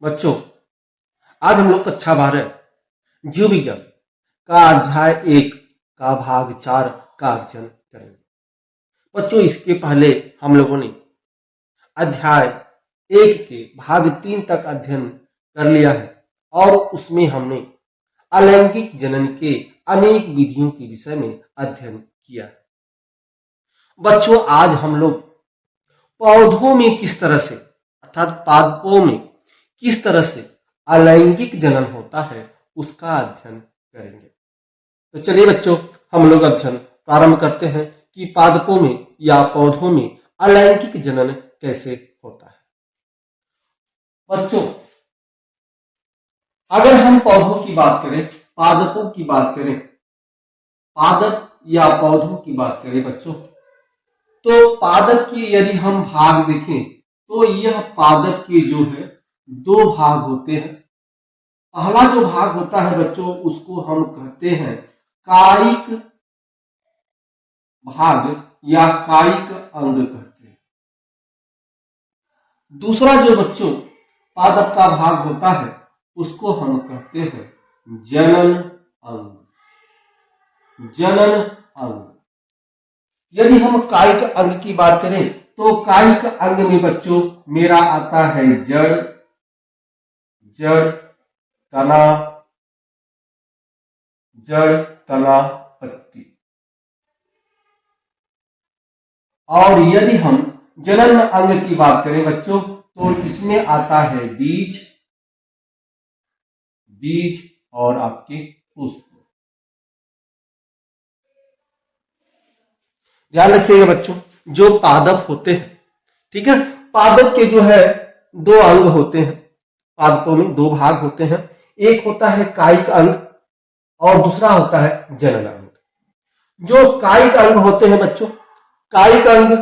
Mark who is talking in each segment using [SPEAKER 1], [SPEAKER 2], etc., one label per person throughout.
[SPEAKER 1] बच्चों, आज हम लोग कक्षा 12 जीव विज्ञान का अध्याय 1 का भाग 4 का अध्ययन करेंगे। बच्चों, इसके पहले हम लोगों ने अध्याय 1 के भाग 3 तक अध्ययन कर लिया है और उसमें हमने अलैंगिक जनन के अनेक विधियों के विषय में अध्ययन किया है। बच्चों, आज हम लोग पौधों में किस तरह से अर्थात पादपों में किस तरह से अलैंगिक जनन होता है उसका अध्ययन करेंगे। तो चलिए बच्चों, हम लोग अध्ययन प्रारंभ करते हैं कि पादपों में या पौधों में अलैंगिक जनन कैसे होता है। बच्चों, अगर हम पौधों की बात करें, पादपों की बात करें, पादप या पौधों की बात करें बच्चों, तो पादप के यदि हम भाग देखें तो यह पादप के जो है 2 भाग होते हैं। पहला जो भाग होता है बच्चों, उसको हम कहते हैं कायिक भाग या कायिक अंग कहते हैं। दूसरा जो बच्चों पादप का भाग होता है उसको हम कहते हैं जनन अंग। जनन अंग। यदि हम कायिक अंग की बात करें तो कायिक अंग में बच्चों मेरा आता है जड़, तना, पत्ती। और यदि हम जनन अंग की बात करें बच्चों तो इसमें आता है बीज और आपके पुष्प। ध्यान रखिएगा बच्चों, जो पादप होते हैं, ठीक है, पादप के जो है 2 अंग होते हैं। पादपों में 2 भाग होते हैं, एक होता है कायिक अंग और दूसरा होता है जनन अंग। जो कायिक अंग होते हैं बच्चों, कायिक अंग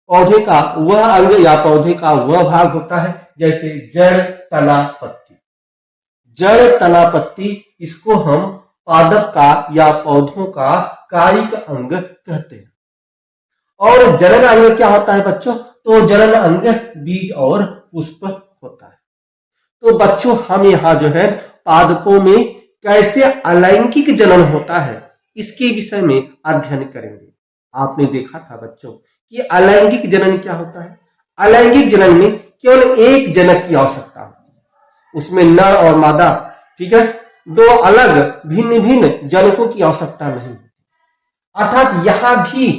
[SPEAKER 1] पौधे का वह अंग या पौधे का वह भाग होता है जैसे जड़, तना, पत्ती। जड़, तना, पत्ती, इसको हम पादप का या पौधों का कायिक अंग कहते हैं। और जनन अंग क्या होता है बच्चों? तो जनन अंग बीज और पुष्प होता है। तो बच्चों, हम यहाँ जो है पादपों में कैसे अलैंगिक जनन होता है इसके विषय में अध्ययन करेंगे। आपने देखा था बच्चों कि अलैंगिक जनन क्या होता है। अलैंगिक जनन में केवल एक जनक की आवश्यकता होती है, उसमें नर और मादा, ठीक है, 2 अलग भिन्न भिन्न जनकों की आवश्यकता नहीं। अर्थात यहां भी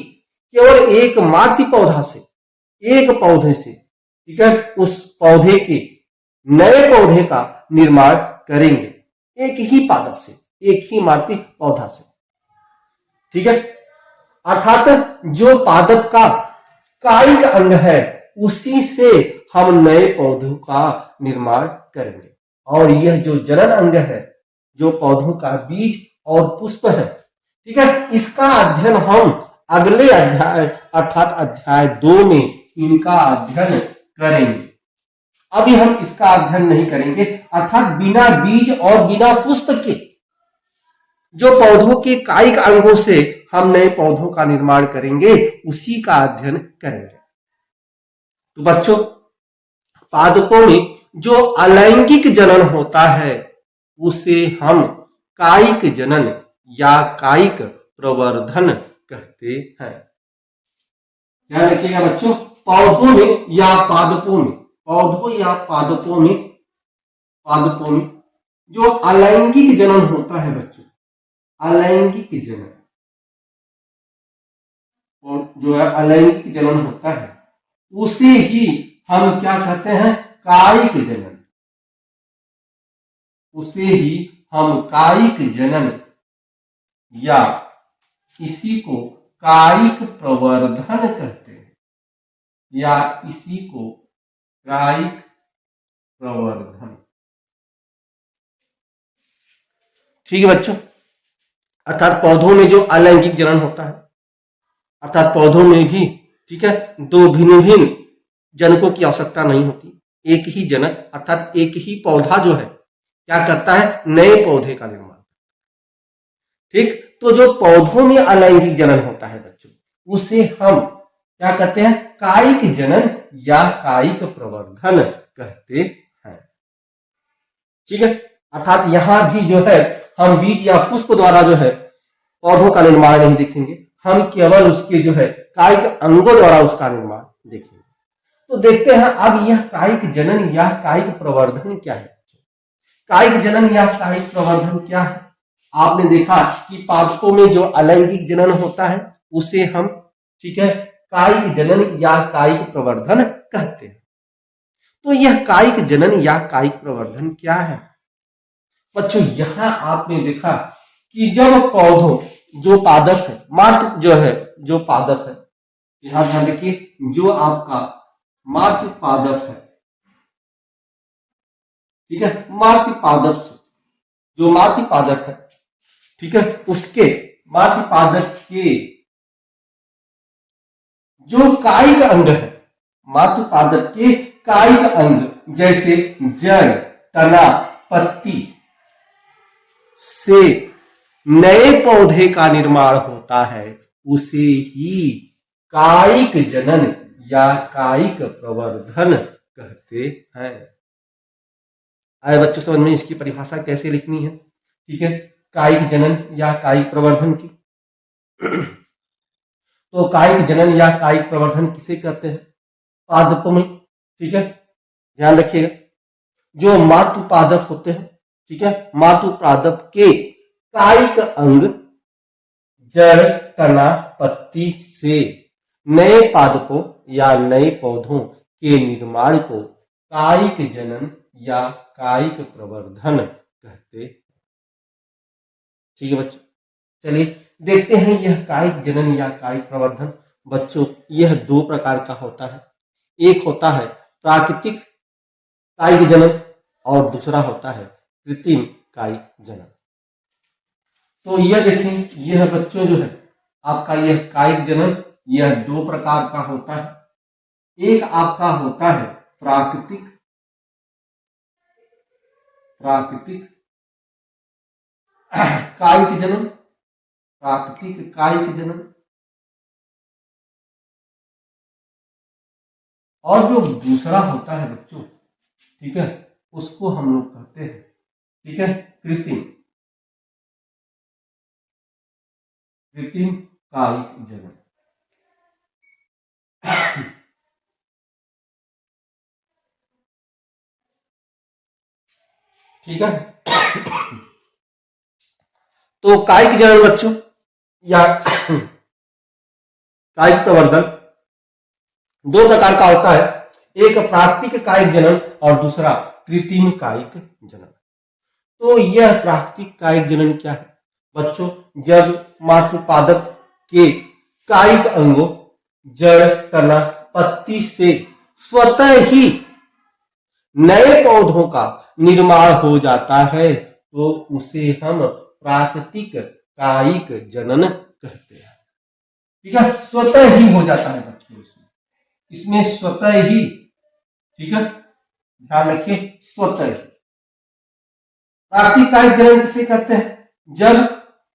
[SPEAKER 1] केवल एक मातृ पौधा से, एक पौधे से, ठीक है, उस पौधे के नए पौधे का निर्माण करेंगे, एक ही पादप से, एक ही मातृ पौधा से, ठीक है। अर्थात जो पादप का कायिक अंग है उसी से हम नए पौधों का निर्माण करेंगे। और यह जो जनन अंग है, जो पौधों का बीज और पुष्प है, ठीक है, इसका अध्ययन हम अगले अध्याय अर्थात अध्याय 2 में इनका अध्ययन करेंगे। अभी हम इसका अध्ययन नहीं करेंगे। अर्थात बिना बीज और बिना पुष्प के जो पौधों के कायिक अंगों से हम नए पौधों का निर्माण करेंगे उसी का अध्ययन करेंगे। तो बच्चों, पादपों में जो अलैंगिक जनन होता है उसे हम कायिक जनन या कायिक प्रवर्धन कहते हैं। ध्यान रखिएगा बच्चों, पौधों में या पादपों में, पौधों या पादपों में जो अलैंगिक जनन होता है बच्चों, अलैंगिक जनन, और जो है अलैंगिक जनन होता है उसे ही हम क्या कहते हैं? कायिक जनन। उसे ही हम कायिक जनन या इसी को कायिक प्रवर्धन कहते हैं, या इसी को कायिक प्रवर्धन। ठीक है बच्चों, अर्थात पौधों में जो अलैंगिक जनन होता है, अर्थात पौधों में भी, ठीक है, 2 भिन्न भिन्न जनकों की आवश्यकता नहीं होती। एक ही जनक अर्थात एक ही पौधा जो है क्या करता है? नए पौधे का निर्माण। ठीक, तो जो पौधों में अलैंगिक जनन होता है बच्चों, उसे हम क्या कहते हैं? कायिक जनन या कायिक प्रवर्धन कहते हैं। ठीक है। अर्थात यहां भी जो है हम बीज या पुष्प द्वारा जो है पौधों का निर्माण नहीं देखेंगे, हम केवल उसके जो है कायिक अंगों द्वारा उसका निर्माण देखेंगे। तो देखते हैं अब यह कायिक जनन या कायिक प्रवर्धन क्या है। कायिक जनन या कायिक प्रवर्धन क्या है? आपने देखा कि पादपों में जो अलैंगिक जनन होता है उसे हम, ठीक है, कायिक जनन या कायिक प्रवर्धन कहते हैं। तो यह कायिक जनन या कायिक प्रवर्धन क्या है बच्चों? यहां आपने देखा कि जब पौधों जो पादप है, मात्र जो है जो पादप है, यहां ध्यान रखिए, जो आपका मात्र पादप है, ठीक है, मात्र पादप से, जो मात्र पादप है, ठीक है, उसके मात्र पादप के जो कायिक अंग है, मात्र पादप के कायिक अंग जैसे जड़, तना, पत्ती से नए पौधे का निर्माण होता है, उसे ही कायिक जनन या कायिक प्रवर्धन कहते हैं। आए बच्चों समझ में इसकी परिभाषा कैसे लिखनी है? ठीक है, कायिक जनन या कायिक प्रवर्धन की। तो कायिक जनन या कायिक प्रवर्धन किसे कहते हैं? पादपों में, ठीक है, ध्यान रखिएगा, जो मातृ पादप होते हैं, ठीक है, मातृ पादप के कायिक अंग जड़, तना, पत्ती से नए पादपों या नए पौधों के निर्माण को कायिक जनन या कायिक प्रवर्धन कहते हैं। ठीक है बच्चों, चलिए देखते हैं यह कायिक जनन या कायिक प्रवर्धन। बच्चों यह दो प्रकार का होता है, एक होता है प्राकृतिक कायिक जनन और दूसरा होता है कृत्रिम कायिक जनन। तो यह देखें, यह बच्चों जो है आपका यह कायिक जनन, यह दो प्रकार का होता है। एक आपका होता है प्राकृतिक कायिक जनन, प्राकृतिक कायिक जनन, और जो दूसरा होता है बच्चों, ठीक है, उसको हम लोग कहते हैं, ठीक है, कृत्रिम कायिक जनन। ठीक है, तो कायिक जनन बच्चों या कायिक प्रवर्धन दो प्रकार का होता है, एक प्राकृतिक कायिक जनन और दूसरा कृत्रिम कायिक जनन। तो यह प्राकृतिक कायिक जनन क्या है बच्चों? जब मातृ पादप के कायिक अंगों जड़, तना, पत्ती से स्वतः ही नए पौधों का निर्माण हो जाता है, तो उसे हम प्राकृतिक कायिक जनन कहते हैं। ठीक है, स्वतः ही हो जाता है बच्चों, इसमें स्वतः ही, ठीक है, ध्यान रखिए, स्वतः ही। प्राकृतिक कायिक जनन किसे कहते हैं? जब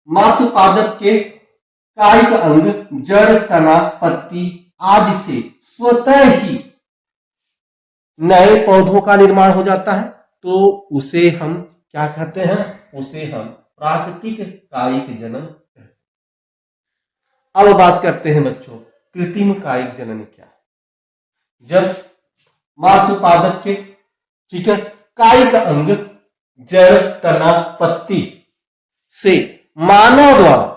[SPEAKER 1] मातृ पादप के कायिक अंग जड़, तना, पत्ती आदि से स्वतः ही नए पौधों का निर्माण हो जाता है, तो उसे हम क्या कहते हैं? उसे हम प्राकृतिक कायिक जनन कहते हैं। अब बात करते हैं बच्चों कृत्रिम कायिक जनन क्या है। जब मातृ पादप के, ठीक है, कायिक अंग जड़, तना, पत्ती से मानव द्वारा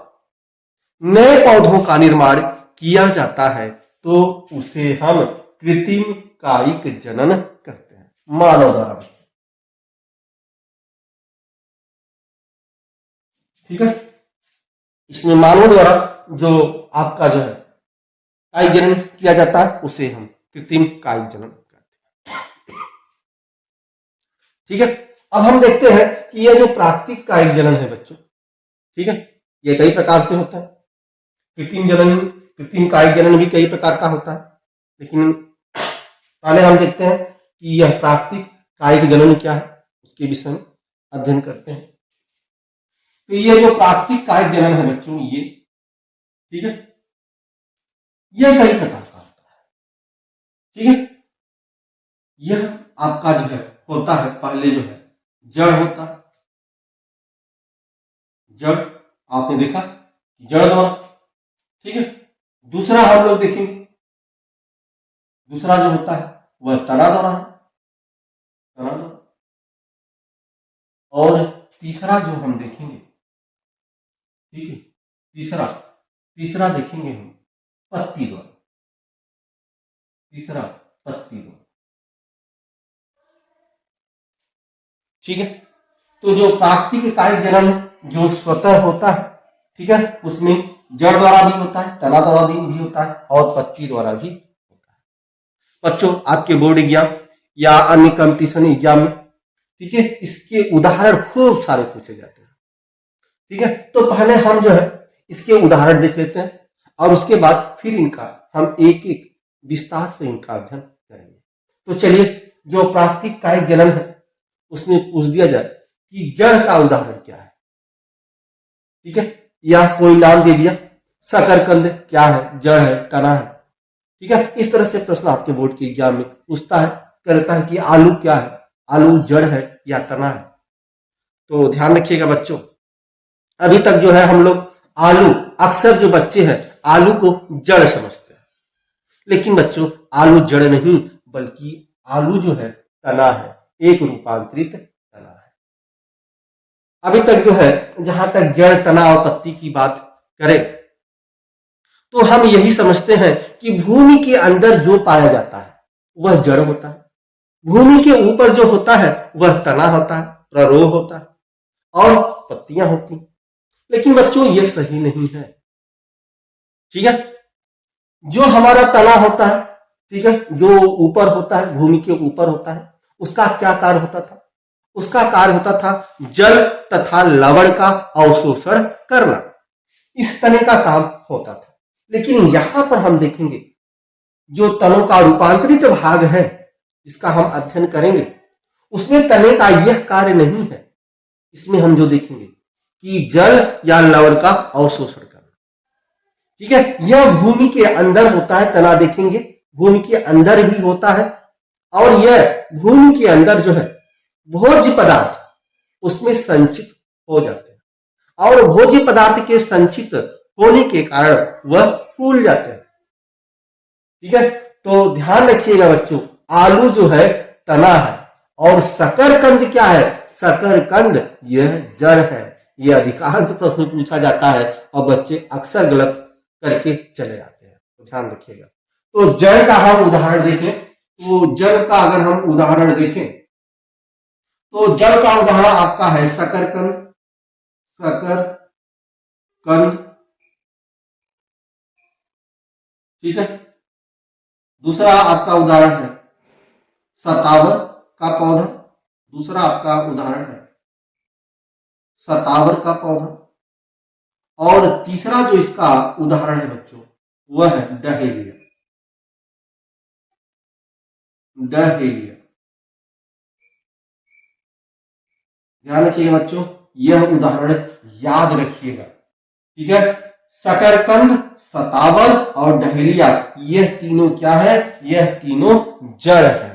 [SPEAKER 1] नए पौधों का निर्माण किया जाता है, तो उसे हम कृत्रिम कायिक जनन कहते हैं, मानव द्वारा। ठीक है, इसमें मानव द्वारा जो आपका जो है कायिक जनन किया जाता है उसे हम कृत्रिम कायिक जनन कहते हैं। ठीक है, अब हम देखते हैं कि यह जो प्राकृतिक कायिक जनन है बच्चों, ठीक है, ये कई प्रकार से होता है। कृत्रिम जनन, कृत्रिम कायिक जनन भी कई प्रकार का होता है, लेकिन पहले हम देखते हैं कि यह प्राकृतिक कायिक जनन क्या है, उसके विषय में अध्ययन करते हैं। तो ये जो प्राकृतिक कायिक जनन है बच्चों, ये, ठीक है, यह कई प्रकार का होता है। ठीक है, यह आपका जो है होता है, पहले जो है जड़ होता है, जड़ आपने देखा जड़ द्वारा, ठीक है। दूसरा हम लोग देखेंगे, दूसरा जो होता है वह तना द्वारा है, तना द्वारा। और तीसरा जो हम देखेंगे, ठीक है, तीसरा तीसरा देखेंगे हम पत्ती द्वारा, तीसरा पत्ती द्वारा, ठीक है। तो जो प्राकृतिक कायिक जन्म जो स्वतः होता है, ठीक है, उसमें जड़ द्वारा भी होता है, तना द्वारा भी होता है और पत्ती द्वारा भी होता है। बच्चों आपके बोर्ड एग्जाम या अन्य कंपटीशन एग्जाम में, ठीक है, इसके उदाहरण खूब सारे पूछे जाते हैं, ठीक है। तो पहले हम जो है इसके उदाहरण देख लेते हैं और उसके बाद फिर इनका हम एक एक विस्तार से इनका अध्ययन करेंगे। तो चलिए, जो प्राकृतिक कायिक जन्म है उसमें पूछ दिया जाए कि जड़ का उदाहरण क्या है, ठीक है, या कोई नाम दे दिया, शकरकंद क्या है, जड़ है, तना है, ठीक है। इस तरह से प्रश्न आपके बोर्ड के एग्जाम में पूछता है, कहता है कि आलू क्या है, आलू जड़ है या तना है। तो ध्यान रखिएगा बच्चों, अभी तक जो है हम लोग आलू, अक्सर जो बच्चे हैं आलू को जड़ समझते हैं, लेकिन बच्चों आलू जड़ नहीं बल्कि आलू जो है तना है, एक रूपांतरित तना है। अभी तक जो है जहां तक जड़, तना और पत्ती की बात करें तो हम यही समझते हैं कि भूमि के अंदर जो पाया जाता है वह जड़ होता है, भूमि के ऊपर जो होता है वह तना होता है, प्ररोह होता है और पत्तियां होती हैं। लेकिन बच्चों ये सही नहीं है, ठीक है। जो हमारा तना होता है, ठीक है, जो ऊपर होता है, भूमि के ऊपर होता है, उसका क्या कार्य होता था, उसका कार्य होता था जल तथा लवण का अवशोषण करना, इस तने का काम होता था। लेकिन यहां पर हम देखेंगे जो तनों का रूपांतरित भाग है जिसका हम अध्ययन करेंगे उसमें तने का यह कार्य नहीं है। इसमें हम जो देखेंगे कि जल या लवण का अवशोषण करना, ठीक है, यह भूमि के अंदर होता है। तना देखेंगे भूमि के अंदर भी होता है और यह भूमि के अंदर जो है भोज्य पदार्थ उसमें संचित हो जाते हैं और भोज्य पदार्थ के संचित होने के कारण वह फूल जाते हैं, ठीक है। तो ध्यान रखिएगा बच्चों, आलू जो है तना है और शकरकंद क्या है, शकरकंद यह जड़ है। यह अधिकांश प्रश्न पूछा जाता है और बच्चे अक्सर गलत करके चले जाते हैं, तो ध्यान रखिएगा। तो जड़ का हम उदाहरण देखें, तो जड़ का अगर हम उदाहरण देखें तो जड़ का उदाहरण आपका है शकरकंद, शकरकंद, ठीक है। दूसरा आपका उदाहरण है सतावर का पौधा, दूसरा आपका उदाहरण है सतावर का पौधा और तीसरा जो इसका उदाहरण है बच्चों वह है डहेलिया, डहेलिया। ध्यान रखिएगा बच्चों, यह उदाहरण याद रखिएगा, ठीक है। शकरकंद, सतावर और डहेलिया यह तीनों क्या है, यह तीनों जड़ है।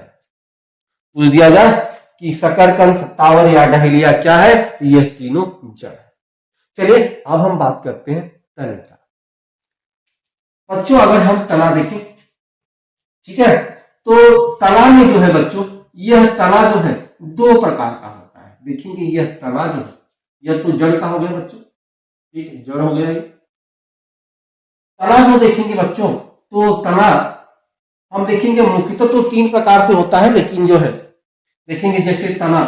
[SPEAKER 1] पूछ दिया जाए कि शकरकंद, सतावर या डहेलिया क्या है, तो यह तीनों जड़ है। चलिए अब हम बात करते हैं तने का। बच्चों अगर हम तना देखें, ठीक है, तो तना में जो है बच्चों, यह तना जो है दो प्रकार का होता है। देखेंगे यह तना जो है यह तो जड़ का हो गया बच्चों, ठीक है, जड़ हो गया। तना जो देखेंगे बच्चों, तो तना हम देखेंगे मुख्यतः तो तीन प्रकार से होता है, लेकिन जो है देखेंगे जैसे तना,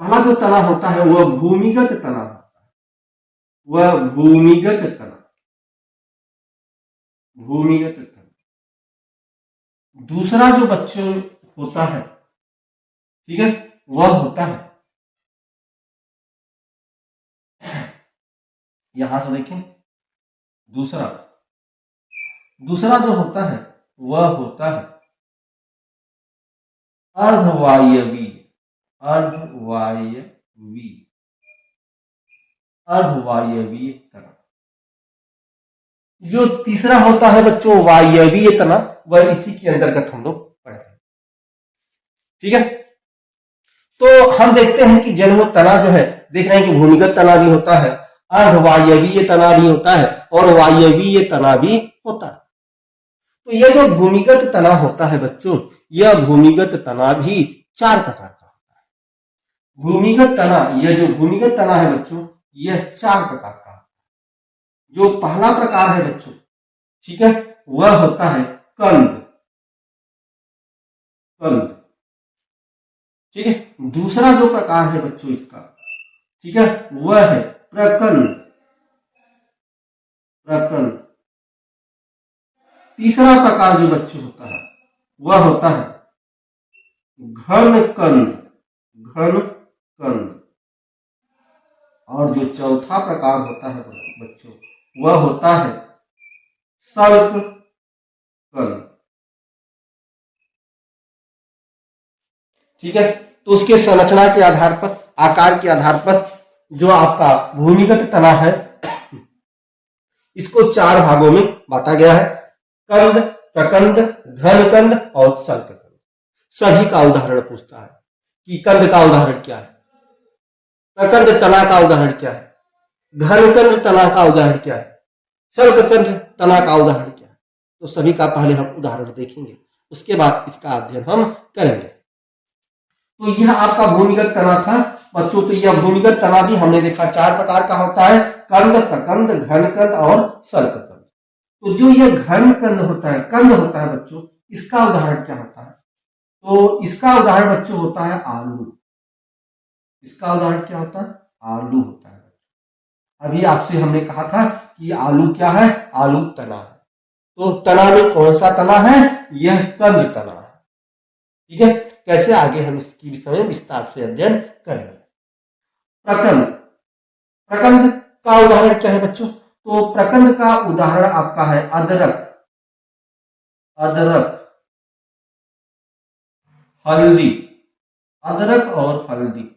[SPEAKER 1] पहला जो तना होता है वह भूमिगत तना होता है, वह भूमिगत तना, भूमिगत तना। दूसरा जो बच्चों होता है, ठीक है, वह होता है, यहां से देखें, दूसरा जो होता है वह होता है अर्धवायवीय, अर्धवायवीय, अर्धवायवीय तना। जो तीसरा होता है बच्चों वायवीय तना, वह इसी के अंतर्गत हम लोग पढ़ेंगे, ठीक है। तो हम देखते हैं कि जन्म तना जो है, देख रहे हैं कि भूमिगत तना भी होता है, अर्धवायवीय तना भी होता है और वायवीय तना भी होता है। तो यह जो भूमिगत तना होता है बच्चों, यह भूमिगत तना भी 4 प्रकार का होता है। भूमिगत तना, यह जो भूमिगत तना है बच्चों, यह 4 प्रकार का होता है। जो पहला प्रकार है बच्चों, ठीक है, वह होता है कंद, कंद, ठीक है। दूसरा जो प्रकार है बच्चों इसका, ठीक है, वह है प्रकंद, प्रकंद। तीसरा प्रकार जो बच्चों होता है वह होता है घन कंद, घन कंद। और जो चौथा प्रकार होता है बच्चों, वह होता है सल्क कंद, ठीक है। तो उसके संरचना के आधार पर, आकार के आधार पर जो आपका भूमिगत तना है, इसको 4 भागों में बांटा गया है, कंद, प्रकंद, घन कंद और सल्क कंद। सभी का उदाहरण पूछता है कि कंद का उदाहरण क्या है, प्रकंद तना का उदाहरण क्या है, घन कंद तना का उदाहरण क्या है, सल्क कंद तना का उदाहरण क्या है। तो सभी का पहले हम उदाहरण देखेंगे, उसके बाद इसका अध्ययन हम करेंगे। तो यह आपका भूमिगत तना था बच्चों। तो यह भूमिगत तना भी हमने देखा 4 प्रकार का होता है, कंद, प्रकंद, घन कंद और सल्क कंद। तो जो यह घन कंद होता है, कंद होता है बच्चों, इसका उदाहरण क्या होता है? तो इसका उदाहरण बच्चों होता है आलू। इसका उदाहरण क्या होता है? आलू होता है। अभी आपसे हमने कहा था कि आलू क्या है? आलू तना है। तो तना में कौन सा तना है? यह कंद तना है। ठीक है, कैसे आगे हम इसकी विषय में विस्तार से अध्ययन करेंगे। प्रकंद, प्रकंद का उदाहरण क्या है बच्चों? तो प्रकंद का उदाहरण आपका है अदरक, अदरक, हल्दी, अदरक और हल्दी।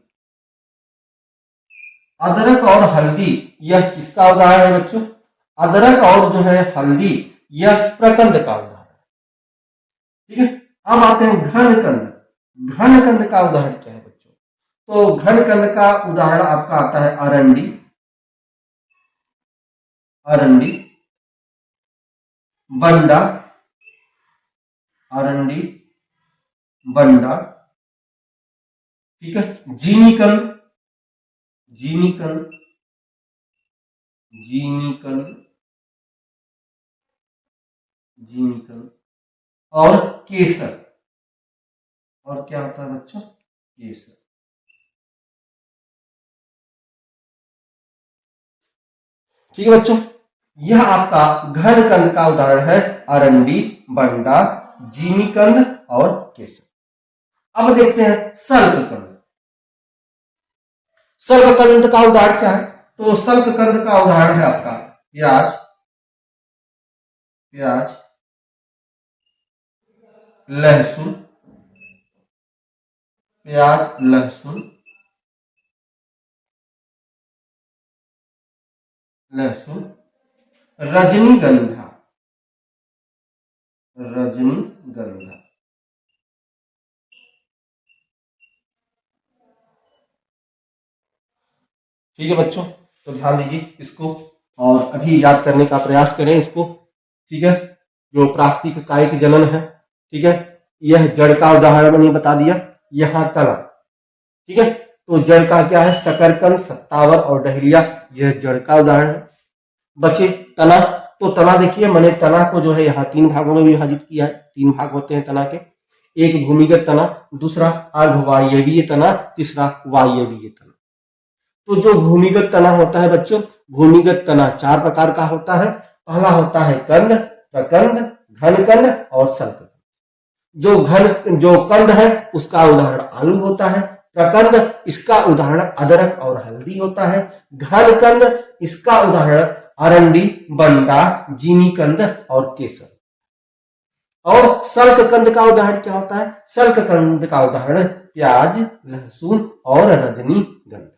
[SPEAKER 1] अदरक और हल्दी यह किसका उदाहरण है बच्चों? अदरक और जो है हल्दी यह प्रकंद का उदाहरण है। ठीक है, अब आते हैं घन कंद। घन कंद का उदाहरण क्या है बच्चों? तो घन कंद का उदाहरण आपका आता है अरंडी, अरंडी, बंडा, अरंडी, बंडा। ठीक है, जीनीकंद, जीनीकंद, जीनीकंद, जीनीकंद और केसर। और क्या होता है बच्चों? केसर। ठीक है बच्चों, यह आपका घन कंद का उदाहरण है अरंडी, बंडा, जीनीकंद और केसर। अब देखते हैं सल्ककंद। सल्ककंद का उदाहरण क्या है? तो सल्ककंद का उदाहरण है आपका प्याज, प्याज, लहसुन, प्याज, लहसुन, लहसुन, रजनीगंधा, रजनीगंधा। ठीक है बच्चों, तो ध्यान दीजिए इसको और अभी याद करने का प्रयास करें इसको। ठीक है, जो प्राकृतिक कायिक जनन है, ठीक है, यह जड़ का उदाहरण मैंने बता दिया। यहां तना, ठीक है, तो जड़ का क्या है? शकरकंद, सत्तावर और डहलिया, यह जड़ का उदाहरण है। बचे तना, तो तना देखिए मैंने तना को जो है यहाँ 3 भागों में विभाजित किया है। 3 भाग होते हैं तना के, एक भूमिगत तना, दूसरा अर्धवायवीय तना, तीसरा वायवीय तना। तो जो भूमिगत तना होता है बच्चों, भूमिगत तना 4 प्रकार का होता है। पहला होता है कंद, प्रकंद, घन कंद और सल्क। जो कंद है उसका उदाहरण आलू होता है। प्रकंद, इसका उदाहरण अदरक और हल्दी होता है। घन कंद, इसका उदाहरण अरंडी, बंडा, जीनीकंद और केसर। और सल्क कंद का उदाहरण क्या होता है? सल्क कंद का उदाहरण प्याज, लहसुन और रजनीगंधा।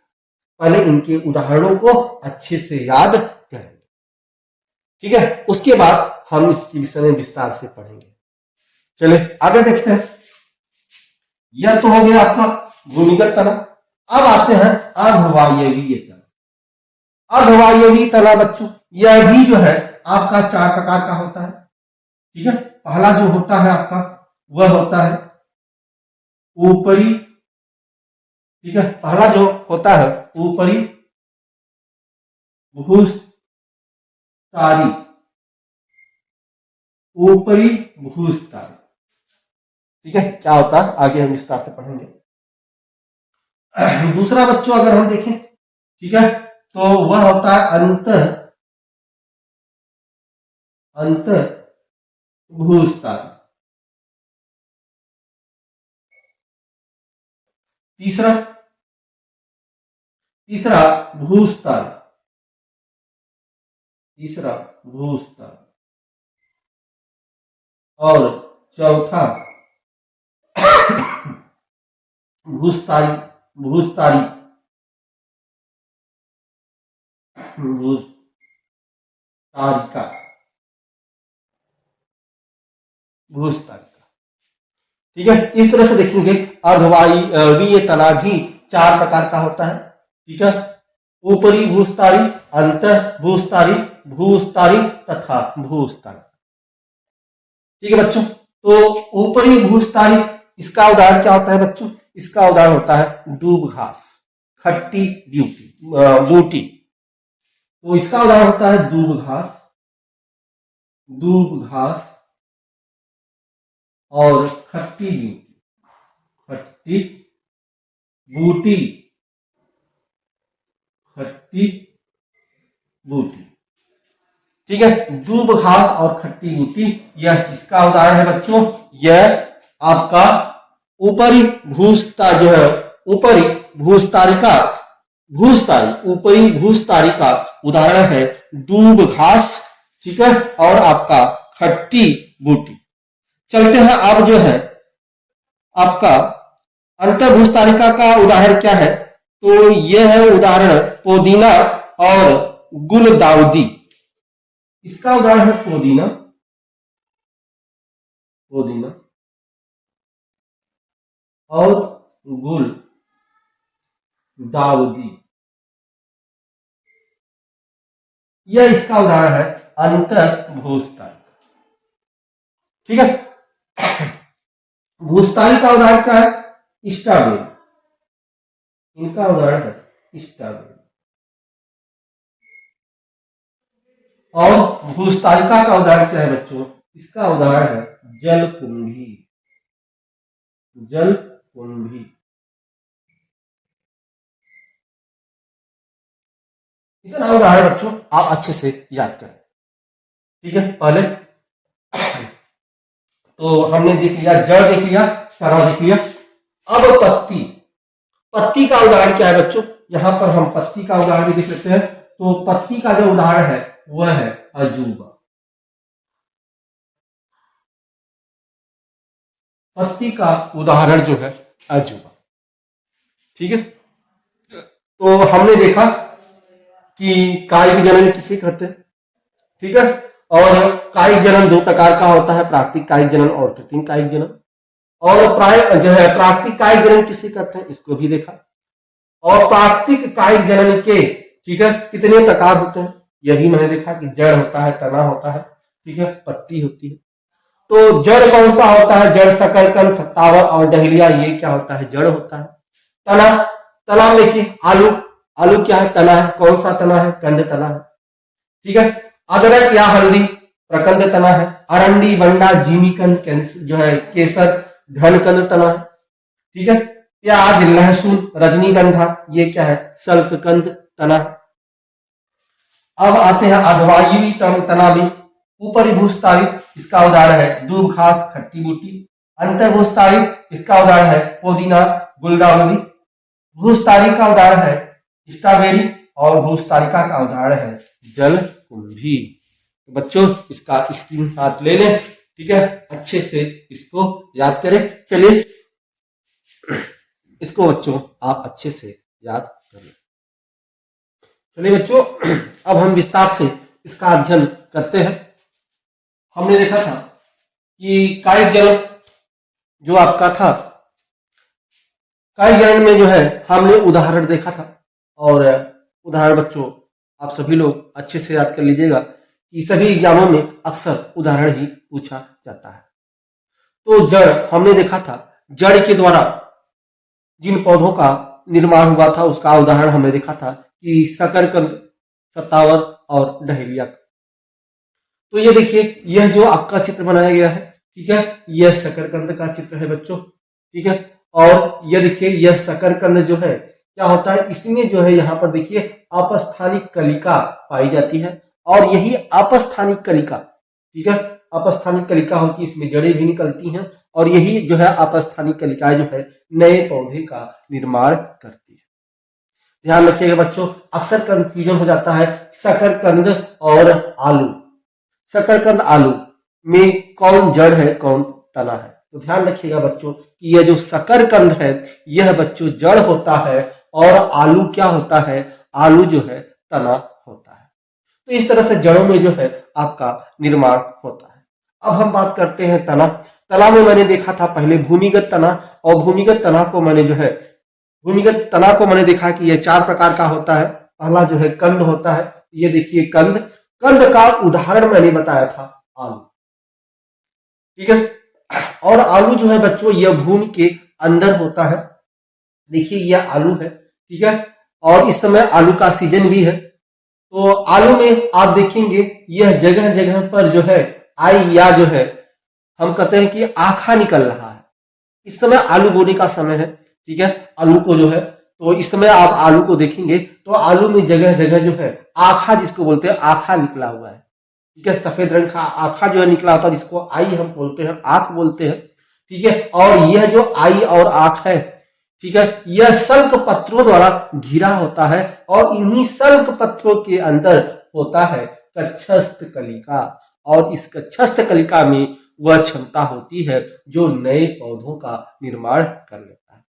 [SPEAKER 1] पहले इनके उदाहरणों को अच्छे से याद करेंगे। ठीक है, उसके बाद हम इसके विषय में विस्तार से पढ़ेंगे। चलिए आगे देखते हैं। यह तो हो गया आपका भूमिगत तना। अब आते हैं अर्धवायवीय तना। अर्धवायवीय तना बच्चों, यह भी जो है आपका 4 प्रकार का होता है। ठीक है, पहला जो होता है आपका वह होता है ऊपरी, ठीक है, पहला जो होता है ऊपरी भूस्तारी, ऊपरी भूस्तारी। ठीक है, क्या होता है आगे हम विस्तार से पढ़ेंगे। दूसरा बच्चों अगर हम देखें, ठीक है, तो वह होता है अंत भूस्तारी। तीसरा भूस्तारी, और चौथा भूस्तारी, भूस्तारिका। ठीक है, इस तरह से देखेंगे अर्धवायवीय तना भी 4 प्रकार का होता है। ठीक है, ऊपरी भूस्तारी, अंत भूस्तारी, भूस्तारी तथा भूस्तारी। ठीक है बच्चों, तो ऊपरी भूस्तारी, इसका उदाहरण क्या होता है बच्चों? इसका उदाहरण होता है दूब घास, खट्टी बूटी। तो इसका उदाहरण होता है दूब घास और खट्टी बूटी, ठीक है, दूब घास और खट्टी बूटी, यह किसका उदाहरण है बच्चों? यह आपका ऊपरी भूस्तारी का उदाहरण है दूब घास। ठीक है, और आपका खट्टी बूटी। चलते हैं, अब जो है आपका अंतर्भूस्तारिका का उदाहरण क्या है? तो यह है उदाहरण पुदीना और गुलदाउदी। इसका उदाहरण है पुदीना और गुलदाउदी, यह इसका उदाहरण है अंतर्भूस्तारिका। ठीक है, भूस्तारी का उदाहरण क्या है? स्ट्रॉबेरी, इनका उदाहरण है स्ट्रॉबेरी। और भूस्तारिका का उदाहरण क्या है बच्चों? इसका उदाहरण है जलकुंभी। इतना उदाहरण बच्चों आप अच्छे से याद करें। ठीक है, पहले तो हमने देख लिया, जड़ देख लिया, तना देख लिया। अब पत्ती का उदाहरण क्या है बच्चों? यहां पर हम पत्ती का उदाहरण भी देख लेते हैं। तो पत्ती का जो उदाहरण है वह है अजूबा। पत्ती का उदाहरण जो है अजूबा। ठीक है, तो हमने देखा कि कायिक जनन किसे कहते हैं। ठीक है, और कायिक जनन 2 प्रकार का होता है, प्राकृतिक कायिक जनन और कृत्रिम कायिक जनन। और प्राय जो है प्राकृतिक कायिक जनन किसे कहते हैं, इसको भी देखा। और प्राकृतिक कायिक जनन के, ठीक है, कितने प्रकार होते हैं यह भी मैंने देखा कि जड़ होता है, तना होता है, ठीक है, पत्ती होती है। तो जड़ कौन सा होता है? जड़, शकरकंद, सत्तावर और डहलिया, ये क्या होता है? जड़ होता है। तना देखिए, आलू क्या है? तना है। कौन सा तना है? कंद तना है। ठीक है, अदरक या हल्दी प्रकंद तना है। अरंडी, बंडा, जिमीकंद जो है केसर, घनकंद तना है। ठीक है, प्याज, लहसुन, रजनीगंधा, ये क्या है? सल्ककंद तना है। अब आते हैं अर्धवायवीय तना भी। ऊपरी भूस्तारी, इसका उदाहरण है दूब घास, खट्टी बूटी। अंतर्भूस्तारी, इसका उदाहरण है पुदीना, गुलदाउदी। भूस्तारी का उदाहरण है स्ट्रॉबेरी और भूस्तारिका का उदाहरण है जलकुंभी। बच्चों इसका स्क्रीनशॉट ले लें। ठीक है, अच्छे से इसको याद करें। चलिए इसको बच्चों आप अच्छे से याद करें। चलिए बच्चों, अब हम विस्तार से इसका अध्ययन करते हैं। हमने देखा था कि कायिक जनन जो आपका था, कायिक ज्ञान में जो है हमने उदाहरण देखा था, और उदाहरण बच्चों आप सभी लोग अच्छे से याद कर लीजिएगा कि सभी एग्जामों में अक्सर उदाहरण ही पूछा जाता है। तो जड़ हमने देखा था, जड़ के द्वारा जिन पौधों का निर्माण हुआ था उसका उदाहरण हमने देखा था कि शकरकंद, शतावर और डहेलिया। तो ये देखिए, यह जो आपका चित्र बनाया गया है, ठीक है, यह शकरकंद का चित्र है बच्चों, ठीक है। और यह देखिए, यह शकरकंद जो है क्या होता है, इसमें जो है यहाँ पर देखिए अपस्थानिक कलिका पाई जाती है, और यही अपस्थानिक कलिका, ठीक है, अपस्थानिक कलिका होती है, इसमें जड़ें भी निकलती हैं, और यही जो है अपस्थानिक कलिकाएं जो है नए पौधे का निर्माण करती है। ध्यान रखिएगा बच्चों, अक्सर कंफ्यूजन हो जाता है शकरकंद और आलू। शकरकंद आलू में कौन जड़ है कौन तना है? तो ध्यान रखिएगा बच्चों कि यह जो शकरकंद है यह बच्चों जड़ होता है, और आलू क्या होता है, आलू जो है तना होता है। तो इस तरह से जड़ों में जो है आपका निर्माण होता है। अब हम बात करते हैं तना। तना में मैंने देखा था पहले भूमिगत तना, और भूमिगत तना को मैंने जो है भूमिगत तना को मैंने देखा कि यह 4 प्रकार का होता है। पहला जो है कंद होता है, ये देखिए कंद, कंद का उदाहरण मैंने बताया था आलू, ठीक है। और आलू जो है बच्चों यह भूमि के अंदर होता है, देखिए यह आलू है, ठीक है, और इस समय आलू का सीजन भी है। तो आलू में आप देखेंगे यह जगह जगह पर जो है आई या जो है हम कहते हैं कि आखा निकल रहा है। इस समय आलू बोने का समय है, ठीक है, आलू को जो है, तो इस समय आप आलू को देखेंगे तो आलू में जगह जगह जो है आखा, जिसको बोलते हैं आखा निकला हुआ है, ठीक है, सफेद रंग का आखा जो है निकला होता है, जिसको आई हम बोलते हैं, आंख बोलते हैं, ठीक है। और यह जो आई और आंख है, ठीक है, यह सल्क पत्रों द्वारा घिरा होता है, और इन्हीं सल्क पत्रों के अंदर होता है कक्षस्थ कलिका, और इस कक्षस्थ कलिका में वह क्षमता होती है जो नए पौधों का निर्माण कर लेता है।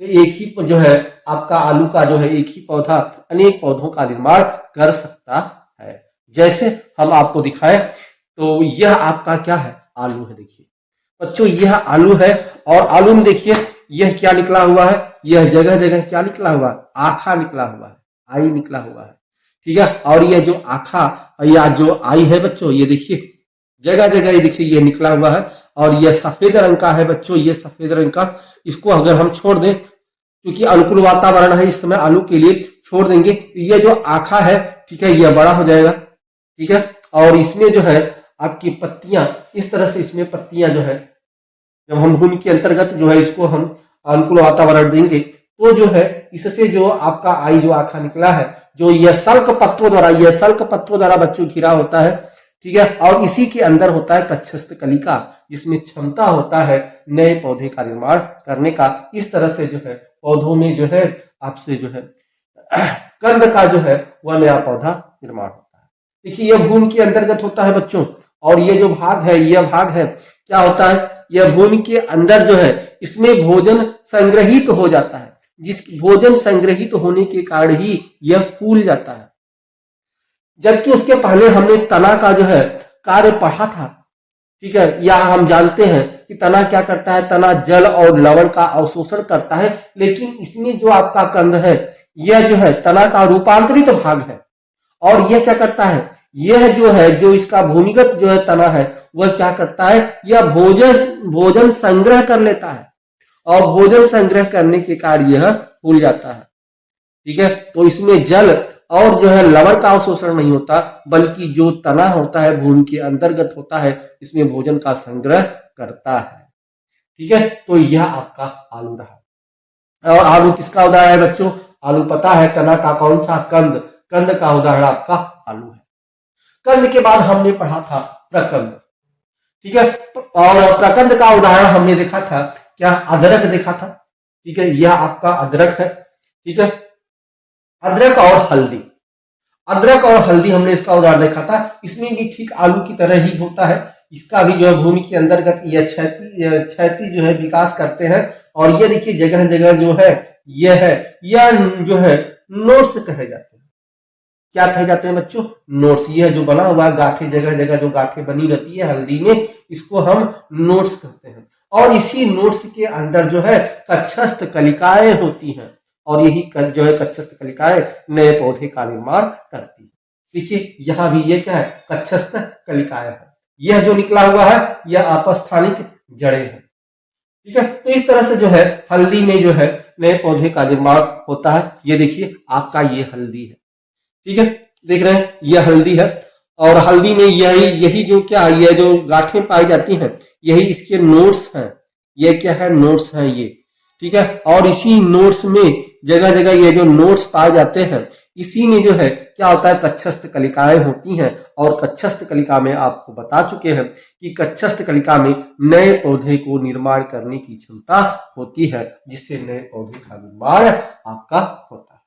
[SPEAKER 1] तो एक ही जो है आपका आलू का जो है एक ही पौधा अनेक पौधों का निर्माण कर सकता है। जैसे हम आपको दिखाएं तो यह आपका क्या है, आलू है। देखिए बच्चों यह आलू है, और आलू में देखिए यह क्या निकला हुआ है, यह जगह जगह क्या निकला हुआ है, आखा निकला हुआ है, आई निकला हुआ है, ठीक है। और यह जो आखा या जो आई है बच्चों, ये देखिए जगह जगह ये देखिए ये निकला हुआ है, और यह सफेद रंग का है बच्चों, ये सफेद रंग का, इसको अगर हम छोड़ दें, क्योंकि अनुकूल वातावरण है इस समय आलू के लिए, छोड़ देंगे, ये जो आखा है, ठीक है, यह बड़ा हो जाएगा, ठीक है। और इसमें जो है आपकी पत्तियां, इस तरह से इसमें पत्तियां जो है, जब हम भूमि के अंतर्गत जो है इसको हम अनुकूल वातावरण देंगे तो जो है इससे जो आपका आई जो आखा निकला है, जो यह सल्क पत्रों द्वारा बच्चों घिरा होता है, ठीक है। और इसी के अंदर होता है कक्षस्थ कलिका, जिसमें क्षमता होता है नए पौधे का निर्माण करने का। इस तरह से जो है पौधों में जो है आपसे जो है कंद का जो है वह नया पौधा निर्माण होता है। देखिए यह भूमि के अंतर्गत होता है बच्चों, और ये जो भाग है, यह भाग है क्या होता है, यह भूमि के अंदर जो है इसमें भोजन संग्रहित हो जाता है, जिस भोजन संग्रहित होने के कारण ही यह फूल जाता है। जबकि उसके पहले हमने तना का जो है कार्य पढ़ा था, ठीक है, या हम जानते हैं कि तना क्या करता है, तना जल और लवण का अवशोषण करता है। लेकिन इसमें जो आपका कंद है यह जो है तना का रूपांतरित भाग है, और यह क्या करता है, यह जो है जो इसका भूमिगत जो है तना है वह क्या करता है, यह भोजन संग्रह कर लेता है, और भोजन संग्रह करने के कारण यह फूल जाता है, ठीक है। तो इसमें जल और जो है लवण का अवशोषण नहीं होता, बल्कि जो तना होता है भूमि के अंतर्गत होता है, इसमें भोजन का संग्रह करता है, ठीक है। तो यह आपका आलू रहा। और आलू किसका उदाहरण है बच्चों, आलू पता है, तना का कौन सा, कंद, कंद का उदाहरण आपका आलू है। कंद के बाद हमने पढ़ा था प्रकंद, ठीक है, और प्रकंद का उदाहरण हमने देखा था क्या, अदरक देखा था, ठीक है, यह आपका अदरक है, ठीक है। अदरक और हल्दी, अदरक और हल्दी हमने इसका उदाहरण देखा था। इसमें भी ठीक आलू की तरह ही होता है, इसका भी जो है भूमि के अंतर्गत यह क्षैतिज जो है विकास करते हैं, और ये देखिए जगह जगह जो है यह है, यह जो है नोट्स कहे जाते हैं। क्या कहे जाते हैं बच्चों, नोट्स। यह जो बना हुआ गांठें, जगह जगह जो गांठें बनी रहती है हल्दी में, इसको हम नोट्स कहते हैं। और इसी नोट्स के अंदर जो है कक्षस्थ कलिकाएं होती हैं और यही जो है कक्षस्थ कलिकाएं नए पौधे का निर्माण करती है। देखिए यहाँ भी ये क्या है, कक्षस्थ कलिकाएं है। यह जो निकला हुआ है यह अपस्थानिक जड़ें हैं। ठीक है, तो इस तरह से जो है हल्दी में जो है नए पौधे का निर्माण होता है। ये देखिए आपका ये हल्दी है। ठीक है, देख रहे हैं यह हल्दी है और हल्दी में यही जो क्या है, ये जो गांठें पाई जाती हैं यही इसके नोट्स हैं। ये क्या है, नोट्स हैं ये। ठीक है, और इसी नोट्स में जगह जगह ये जो नोट्स पाए जाते हैं इसी में जो है क्या होता है, कक्षस्थ कलिकाएं होती हैं। और कक्षस्थ कलिका में आपको बता चुके हैं कि कक्षस्थ कलिका में नए पौधे को निर्माण करने की क्षमता होती है, जिससे नए पौधे का निर्माण आपका होता है।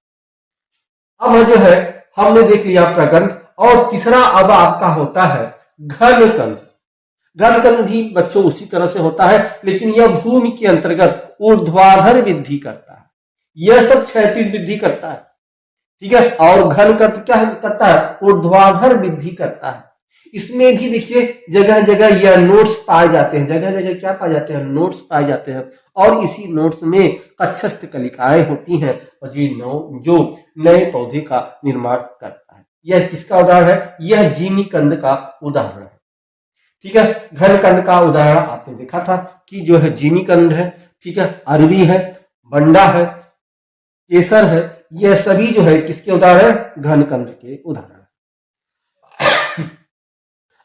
[SPEAKER 1] अब जो है हमने देख लिया प्रगंध, और तीसरा अब आपका होता है घनकंद। घनकंद भी बच्चों उसी तरह से होता है, लेकिन यह भूमि के अंतर्गत ऊर्ध्वाधर वृद्धि करता है। यह सब क्षैतिज वृद्धि करता है। ठीक है, और घनकंद क्या करता है, ऊर्ध्वाधर वृद्धि करता है। इसमें भी देखिए जगह जगह यह नोट्स पाए जाते हैं। जगह जगह क्या पाए जाते हैं, नोट्स पाए जाते हैं। और इसी नोट्स में कक्षस्थ कलिकाएं होती हैं और जो नए पौधे का निर्माण करता है। यह किसका उदाहरण है, यह जिमीकंद का उदाहरण है। ठीक है, घनकंद का उदाहरण आपने देखा था कि जो है जिमीकंद है। ठीक है, अरबी है, बंडा है, केसर है, यह सभी जो है किसके उदाहरण है, घनकंद के उदाहरण।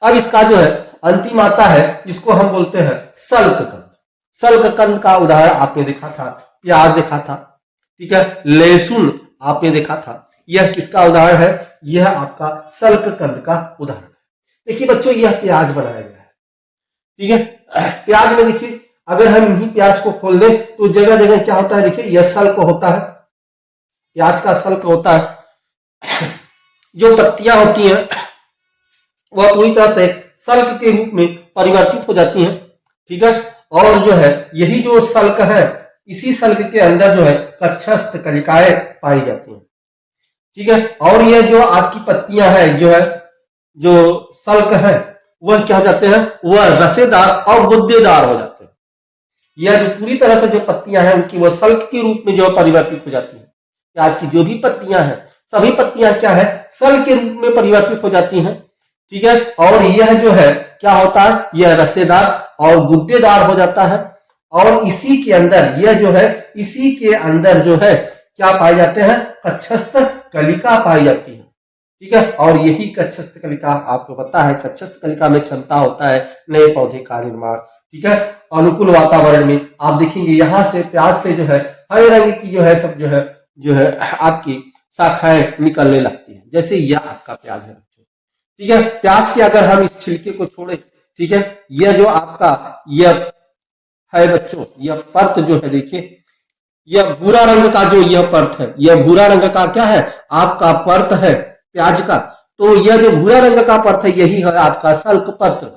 [SPEAKER 1] अब इसका जो है अंतिम आता है जिसको हम बोलते हैं सल्ककंद। सल्ककंद का उदाहरण आपने देखा था, प्याज देखा था। ठीक है, लहसुन आपने देखा था। यह किसका उदाहरण है, यह आपका सल्ककंद का उदाहरण है। देखिए बच्चों यह प्याज बनाया गया है। ठीक है, प्याज में देखिए अगर हम इन्हीं प्याज को खोल दें तो जगह जगह क्या होता है, देखिए यह सल्क होता है, प्याज का सल्क होता है। जो पत्तियां होती हैं वह पूरी तरह से सल्क के रूप में परिवर्तित हो जाती हैं। ठीक है, और जो है यही जो सल्क है इसी सल्क के अंदर जो है कक्षस्थ कलिकाएं पाई जाती हैं। ठीक है, और ये जो आपकी पत्तियां हैं जो है जो सल्क है वह क्या हो जाते हैं, वह रसेदार और गुद्देदार हो जाते हैं। यह जो पूरी तरह से जो पत्तियां हैं उनकी वह सल्क के रूप में जो परिवर्तित हो जाती है। प्याज की जो भी पत्तियां हैं सभी पत्तियां क्या है, सल्क के रूप में परिवर्तित हो जाती हैं। ठीक है, और यह जो है क्या होता है, यह रसेदार और गुद्देदार हो जाता है। और इसी के अंदर यह जो है इसी के अंदर जो है क्या पाए जाते हैं, कक्षस्थ कलिका पाई जाती है। ठीक है, और यही कक्षस्थ कलिका आपको पता है, कक्षस्थ कलिका में क्षमता होता है नए पौधे का निर्माण। ठीक है, अनुकूल वातावरण में आप देखेंगे यहाँ से प्याज से जो है हरे रंग की जो है सब जो है आपकी शाखाएं निकलने लगती है, जैसे यह आपका प्याज है। ठीक है, प्याज के अगर हम इस छिलके को छोड़े, ठीक है, यह जो आपका यह है बच्चों, यह परत जो है देखिए यह भूरा रंग का जो यह परत है, यह भूरा रंग का क्या है, आपका परत है प्याज का। तो यह जो भूरा रंग का परत है यही है आपका सल्क पत्र।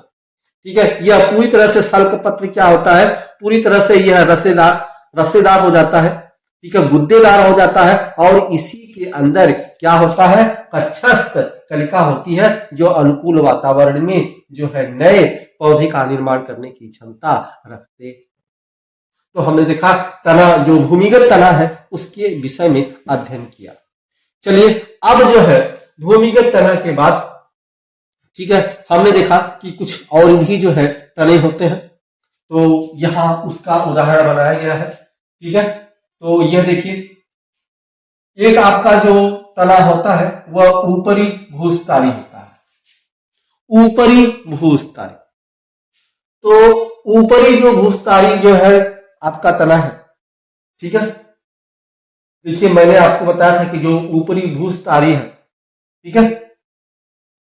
[SPEAKER 1] ठीक है, यह पूरी तरह से सल्क पत्र क्या होता है, पूरी तरह से यह रसेदार हो जाता है। ठीक है, गुद्देदार हो जाता है और इसी के अंदर क्या होता है, कक्षस्थ कलिका होती है जो अनुकूल वातावरण में जो है नए पौधे का निर्माण करने की क्षमता रखते। तो हमने देखा तना, जो भूमिगत तना है उसके विषय में अध्ययन किया। चलिए अब जो है भूमिगत तना के बाद, ठीक है, हमने देखा कि कुछ और भी जो है तने होते हैं, तो यहां उसका उदाहरण बनाया गया है। ठीक है, तो यह देखिए एक आपका जो तना होता है वह ऊपरी भूस्तारी होता है। ऊपरी भूस्तारी, तो ऊपरी जो भूस्तारी जो है आपका तना है। ठीक है, देखिए मैंने आपको बताया था कि जो ऊपरी भूस्तारी है, ठीक है,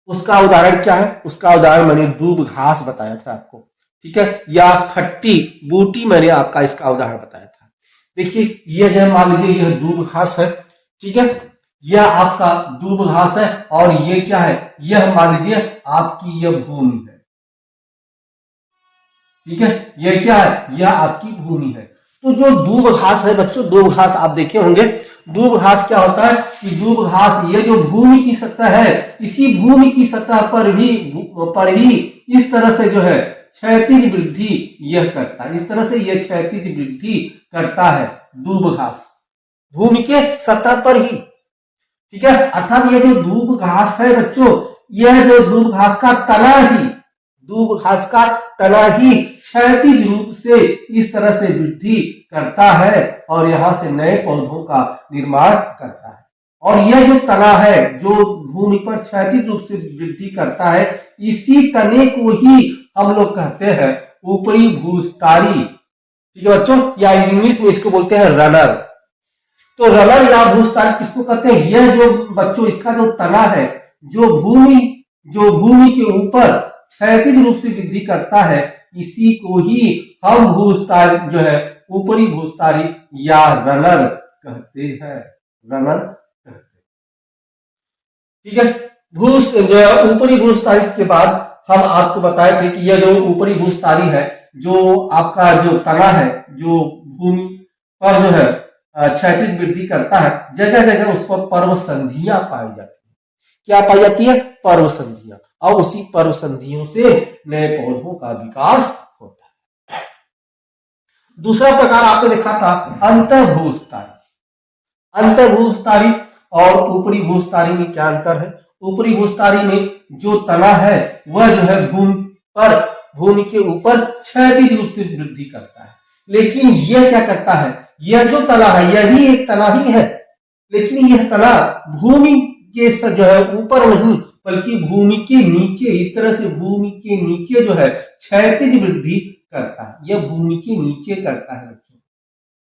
[SPEAKER 1] उसका उदाहरण क्या है, उसका उदाहरण मैंने दूब घास बताया था आपको। ठीक है, या खट्टी बूटी मैंने आपका इसका उदाहरण बताया था। देखिए यह जो मान लीजिए यह दूब घास है। ठीक है, यह आपका दूब घास है और ये क्या है, यह मान लीजिए आपकी यह भूमि है। ठीक है, यह क्या है, यह आपकी भूमि है। तो जो दूब घास है बच्चों, दूब घास आप देखे होंगे, दूब घास क्या होता है कि दूब घास ये जो भूमि की सतह है, इसी भूमि की सतह पर भी इस तरह से जो है क्षैतिज वृद्धि यह करता है। इस तरह से यह क्षैतिज वृद्धि करता है दूब घास, भूमि के सतह पर ही, ठीक है। अर्थात यह जो दूब घास है बच्चों, यह जो दूब घास का तना ही, दूब घास का तना ही क्षैतिज रूप से इस तरह से वृद्धि करता है और यहां से नए पौधों का निर्माण करता है। और यह जो तना है जो भूमि पर क्षैतिज रूप से वृद्धि करता है, इसी तने को ही हम लोग कहते हैं ऊपरी भूस्तारी, ठीक है बच्चों, या इंग्लिश में इसको बोलते हैं रनर। तो रनर या भूस्तारी किसको कहते हैं? यह जो बच्चों इसका जो तना है जो भूमि के ऊपर क्षैतिज रूप से वृद्धि करता है, इसी को ही हम भूस्तारी जो है ऊपरी भूस्तारी या रनर कहते हैं, रनर कहते हैं, ठीक है। जो है ऊपरी भूस्तारी के बाद हम आपको बताए थे कि यह जो ऊपरी भूस्तारी है, जो आपका जो तना है जो भूमि पर जो है क्षैतिज वृद्धि करता है, जगह जगह उस पर पर्व संधियां पाई जाती है। क्या पाई जाती है? पर्व संधियां। और उसी पर्व संधियों से नए पौधों का विकास होता है। दूसरा प्रकार आपने देखा था अंतर्भूस्तारी। अंतर्भूस्तारी और ऊपरी भूस्तारी में क्या अंतर है? ऊपरी भूस्तारी में जो तना है वह जो है भूमि के ऊपर क्षैतिज रूप से वृद्धि करता है, लेकिन यह क्या करता है? यह जो तना है यह भी एक तना ही है, लेकिन यह तना भूमि के जो है ऊपर नहीं बल्कि भूमि के नीचे, इस तरह से भूमि के नीचे जो है क्षैतिज वृद्धि करता है। यह भूमि के नीचे करता है बच्चों,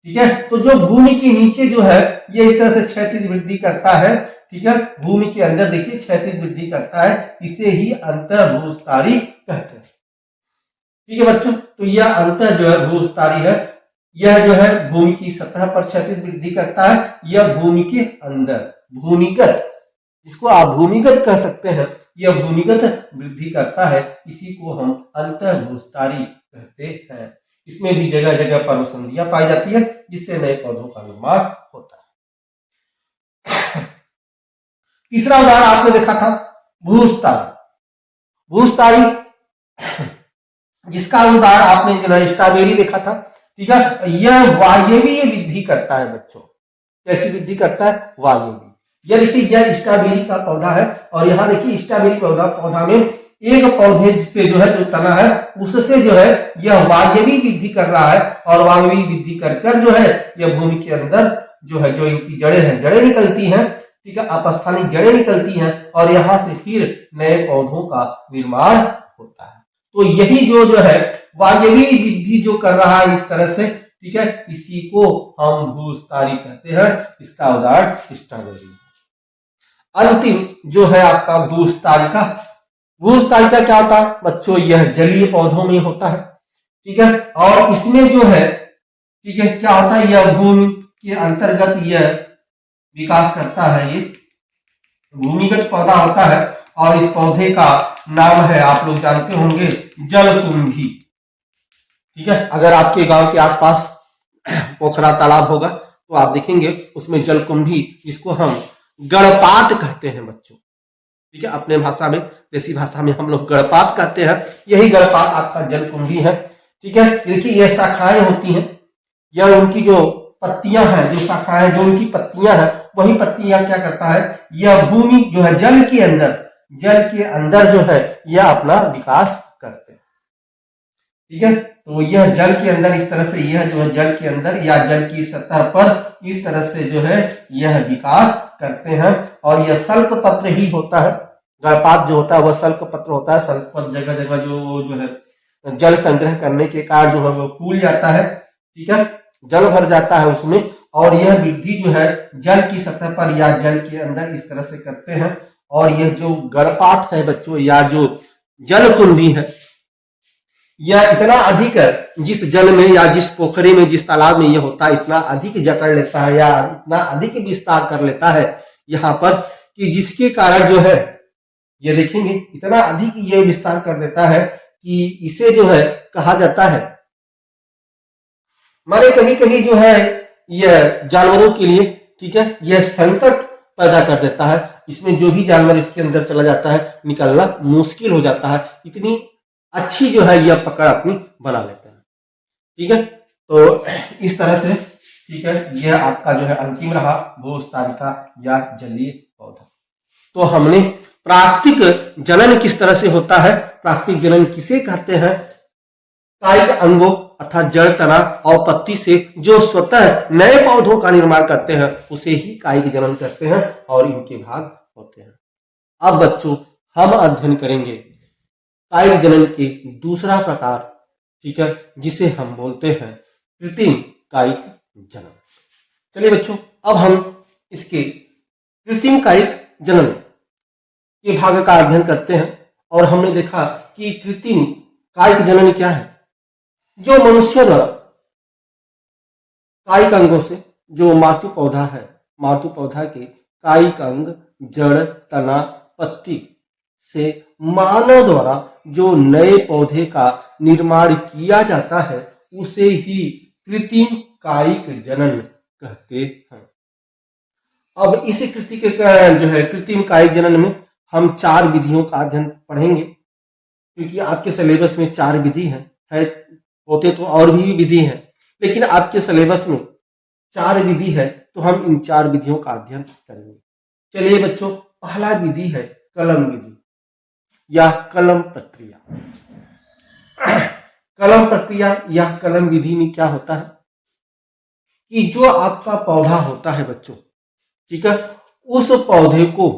[SPEAKER 1] ठीक है। तो जो भूमि के नीचे जो है यह इस तरह से क्षैतिज वृद्धि करता है, ठीक है। भूमि के अंदर देखिए क्षैतिज वृद्धि करता है, इसे ही अंतर्भूस्तारी कहते हैं, ठीक है बच्चों। तो यह अंतर जो है भूस्तारी है, यह जो है भूमि की सतह पर क्षैतिज वृद्धि करता है। यह भूमि के अंदर भूमिगत, जिसको आप भूमिगत कह सकते हैं, यह भूमिगत वृद्धि करता है, इसी को हम अंतर्भूस्तारी कहते हैं। इसमें भी जगह जगह पर्व संधियां पाई जाती है, जिससे नए पौधों का निर्माण होता है। तीसरा उदाहरण आपने देखा था भूस्तारी। भूस्तारी जिसका उदाहरण आपने जो है स्ट्रॉबेरी देखा था, ठीक है। यह वायवीय वृद्धि करता है बच्चों। कैसी वृद्धि करता है? वायवीय। यह देखिए यह स्ट्रॉबेरी का पौधा है और यहाँ देखिए स्ट्रॉबेरी पौधा में एक पौधे से जो है जो तना है उससे जो है यह वायवी वृद्धि कर रहा है, और वायवी वृद्धि कर जो है यह भूमि के अंदर जो है जो इनकी जड़ें हैं, जड़ें निकलती हैं, ठीक है, अपस्थानिक जड़ें निकलती हैं और यहाँ से फिर नए पौधों का निर्माण होता है। तो यही जो है वायवी वृद्धि जो कर रहा है इस तरह से, ठीक है, इसी को हम भूस्तारी कहते हैं। इसका उदाहरण स्ट्रॉबेरी। अंतिम जो है आपका भूस्तारिका। भूस्तारिका क्या होता है बच्चों? यह जलीय पौधों में होता है, ठीक है। और इसमें जो है, ठीक है, क्या होता है? यह भूमि के अंतर्गत यह विकास करता है। ये भूमिगत पौधा होता है और इस पौधे का नाम है, आप लोग जानते होंगे, जलकुंभी, ठीक है। अगर आपके गांव के आसपास पोखरा तालाब होगा तो आप देखेंगे उसमें जलकुंभी, जिसको हम गणपात कहते हैं बच्चों, ठीक है। अपने भाषा में, देसी भाषा में हम लोग गणपात कहते हैं। यही गणपात आपका जलकुंभी है, ठीक है। देखिए यह शाखाएं होती हैं, यह उनकी जो पत्तियां हैं, जो शाखाएं, जो उनकी पत्तियां हैं, वही पत्तियां क्या करता है? यह भूमि जो है जल के अंदर जो है यह अपना विकास करते हैं, ठीक है। तो यह जल के अंदर इस तरह से, यह जो है जल के अंदर या जल की सतह पर इस तरह से जो है यह विकास करते हैं। और यह सल्क पत्र ही होता है। गणपात जो होता है वह सल्क पत्र होता है। सल्क पत्र जगह जगह जो है जल संग्रह करने के कारण जो है वो फूल जाता है, ठीक है, जल भर जाता है उसमें। और यह वृद्धि जो है जल की सतह पर या जल के अंदर इस तरह से करते हैं। और यह जो गणपात है बच्चों, या जो जलकुंभी है, यह इतना अधिक जिस जल में या जिस पोखरे में, जिस तालाब में यह होता है, इतना अधिक जकड़ लेता है या इतना अधिक विस्तार कर लेता है यहाँ पर, कि जिसके कारण जो है ये देखेंगे इतना अधिक ये विस्तार कर देता है कि इसे जो है कहा जाता है, माने कहीं कहीं जो है यह जानवरों के लिए, ठीक है, यह संकट पैदा कर देता है। इसमें जो भी जानवर इसके अंदर चला जाता है निकलना मुश्किल हो जाता है। इतनी अच्छी जो है यह पकड़ अपनी बना लेता है। ठीक है, तो इस तरह से, ठीक है, यह आपका जो है अंतिम रहा भू स्तरिका या जलीय पौधा। तो हमने प्राकृतिक जनन किस तरह से होता है, प्राकृतिक जनन किसे कहते हैं, कायिक अंगों अर्थात जड़, तना और पत्ती से जो स्वतः नए पौधों का निर्माण करते हैं उसे ही कायिक जनन कहते हैं और इनके भाग होते हैं। अब बच्चों हम अध्ययन करेंगे कायिक जनन के दूसरा प्रकार, ठीक है, जिसे हम बोलते हैं कृत्रिम कायिक जनन। चलिए बच्चों, अब हम इसके कृत्रिम कायिक जनन के भाग का अध्ययन करते हैं। और हमने देखा कि कृत्रिम कायिक जनन क्या है, जो मनुष्यों द्वारा कायिक अंगों से, जो मातृ पौधा है, मातृ पौधा के कायिक अंग, जड़, तना, पत्ती से मानव द्वारा जो नए पौधे का निर्माण किया जाता है उसे ही कृत्रिम कायिक जनन कहते हैं। अब इस जो है कृत्रिम कायिक जनन में हम 4 विधियों का अध्ययन पढ़ेंगे, क्योंकि आपके सिलेबस में 4 विधि है, होते तो और भी विधि हैं, लेकिन आपके सिलेबस में 4 विधि है, तो हम इन 4 विधियों का अध्ययन करेंगे। चलिए बच्चों, पहला विधि है कलम विधि या कलम प्रक्रिया। कलम प्रक्रिया या कलम विधि में क्या होता है कि जो आपका पौधा होता है बच्चों, ठीक है, उस पौधे को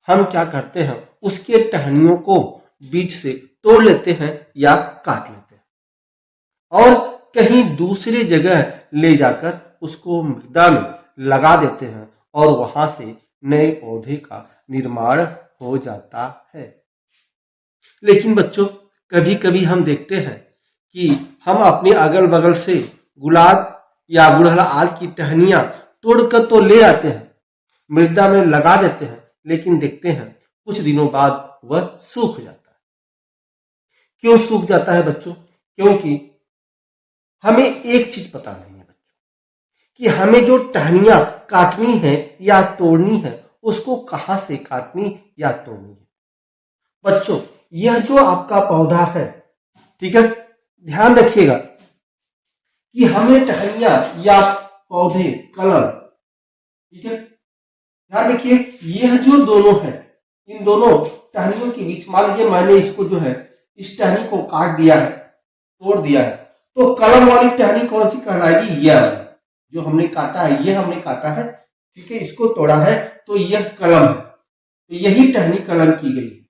[SPEAKER 1] हम क्या करते हैं, उसके टहनियों को बीच से तोड़ लेते हैं या काट लेते हैं और कहीं दूसरी जगह ले जाकर उसको मृदा में लगा देते हैं और वहां से नए पौधे का निर्माण हो जाता है। लेकिन बच्चों कभी कभी हम देखते हैं कि हम अपने अगल बगल से गुलाब या गुड़हल आदि की टहनियां तोड़कर तो ले आते हैं, मृदा में लगा देते हैं, लेकिन देखते हैं कुछ दिनों बाद वह सूख जाता है। क्यों सूख जाता है बच्चों? क्योंकि हमें एक चीज पता नहीं है बच्चों कि हमें जो टहनियां काटनी है या तोड़नी है उसको कहां से काटनी या तोड़नी है। बच्चों यह जो आपका पौधा है, ठीक है, ध्यान रखिएगा कि हमें टहनियां या पौधे, कलम, ठीक है, ध्यान रखिए यह जो दोनों है, इन दोनों टहनियों के बीच, मान लीजिए मैंने इसको जो है इस टहनी को काट दिया है, तोड़ दिया है, तो कलम वाली टहनी कौन सी कहलाएगी? यह जो हमने काटा है, ये हमने काटा है, ठीक है, इसको तोड़ा है तो यह कलम है, तो यही टहनी कलम की गई है।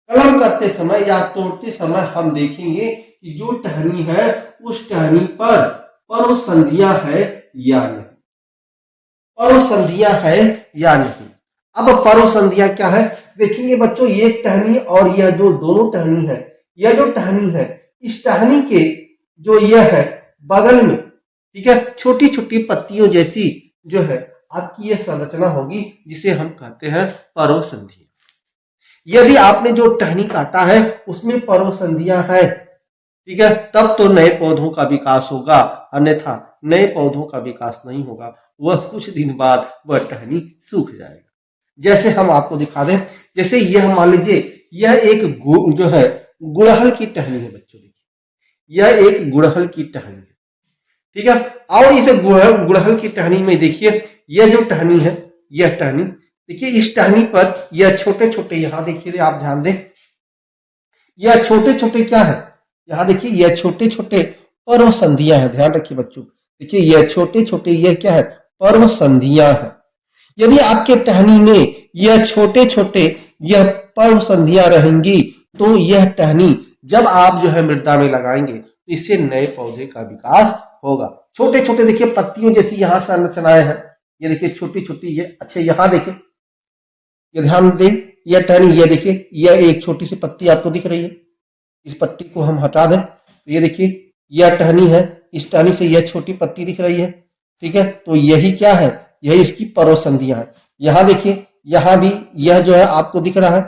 [SPEAKER 1] कलम करते समय या तोड़ते समय हम देखेंगे कि जो टहनी है उस टहनी पर पर्व संधियां है या नहीं, पर्व संधियां है या नहीं। अब पर्व संधियां क्या है देखेंगे बच्चों, ये टहनी और यह जो दोनों टहनी है, यह जो टहनी है, इस टहनी के जो यह है बगल में, ठीक है, छोटी छोटी पत्तियों जैसी जो है आपकी यह संरचना होगी, जिसे हम कहते हैं पर्व संधियां। यदि आपने जो टहनी काटा है उसमें पर्व संधियां है, ठीक है, तब तो नए पौधों का विकास होगा, अन्यथा नए पौधों का विकास नहीं होगा, वह कुछ दिन बाद वह टहनी सूख जाएगा। जैसे हम आपको दिखा दें, जैसे यह मान लीजिए यह एक जो है गुड़हल की टहनी है बच्चों, देखिए यह एक गुड़हल की टहनी है, ठीक है, और इस गुड़हल की टहनी में देखिए यह जो टहनी है, यह टहनी देखिए, इस टहनी पर यह छोटे छोटे, यहां देखिए आप ध्यान दें, यह छोटे छोटे क्या है, यहां देखिए यह छोटे छोटे पर्व संधियां हैं। ध्यान रखिए बच्चों, देखिए यह छोटे छोटे, यह क्या है, पर्व संधियां हैं। यदि आपके टहनी में यह छोटे छोटे यह पर्व संधियां रहेंगी तो यह टहनी जब आप जो है मृदा में लगाएंगे तो इससे नए पौधे का विकास होगा। छोटे छोटे देखिए पत्तियों जैसी यहां संरचनाएं हैं, ये देखिए छोटी छोटी, ये अच्छा यहां देखिए, ये ध्यान दें, यह टहनी, ये देखिए यह एक छोटी सी पत्ती आपको दिख रही है, इस पत्ती को हम हटा दें तो ये देखिए यह टहनी है, इस टहनी से यह छोटी पत्ती दिख रही है, ठीक है, तो यही क्या है, यही इसकी पर्व संधियां है। यहां देखिए यहां भी यह जो है आपको दिख रहा है,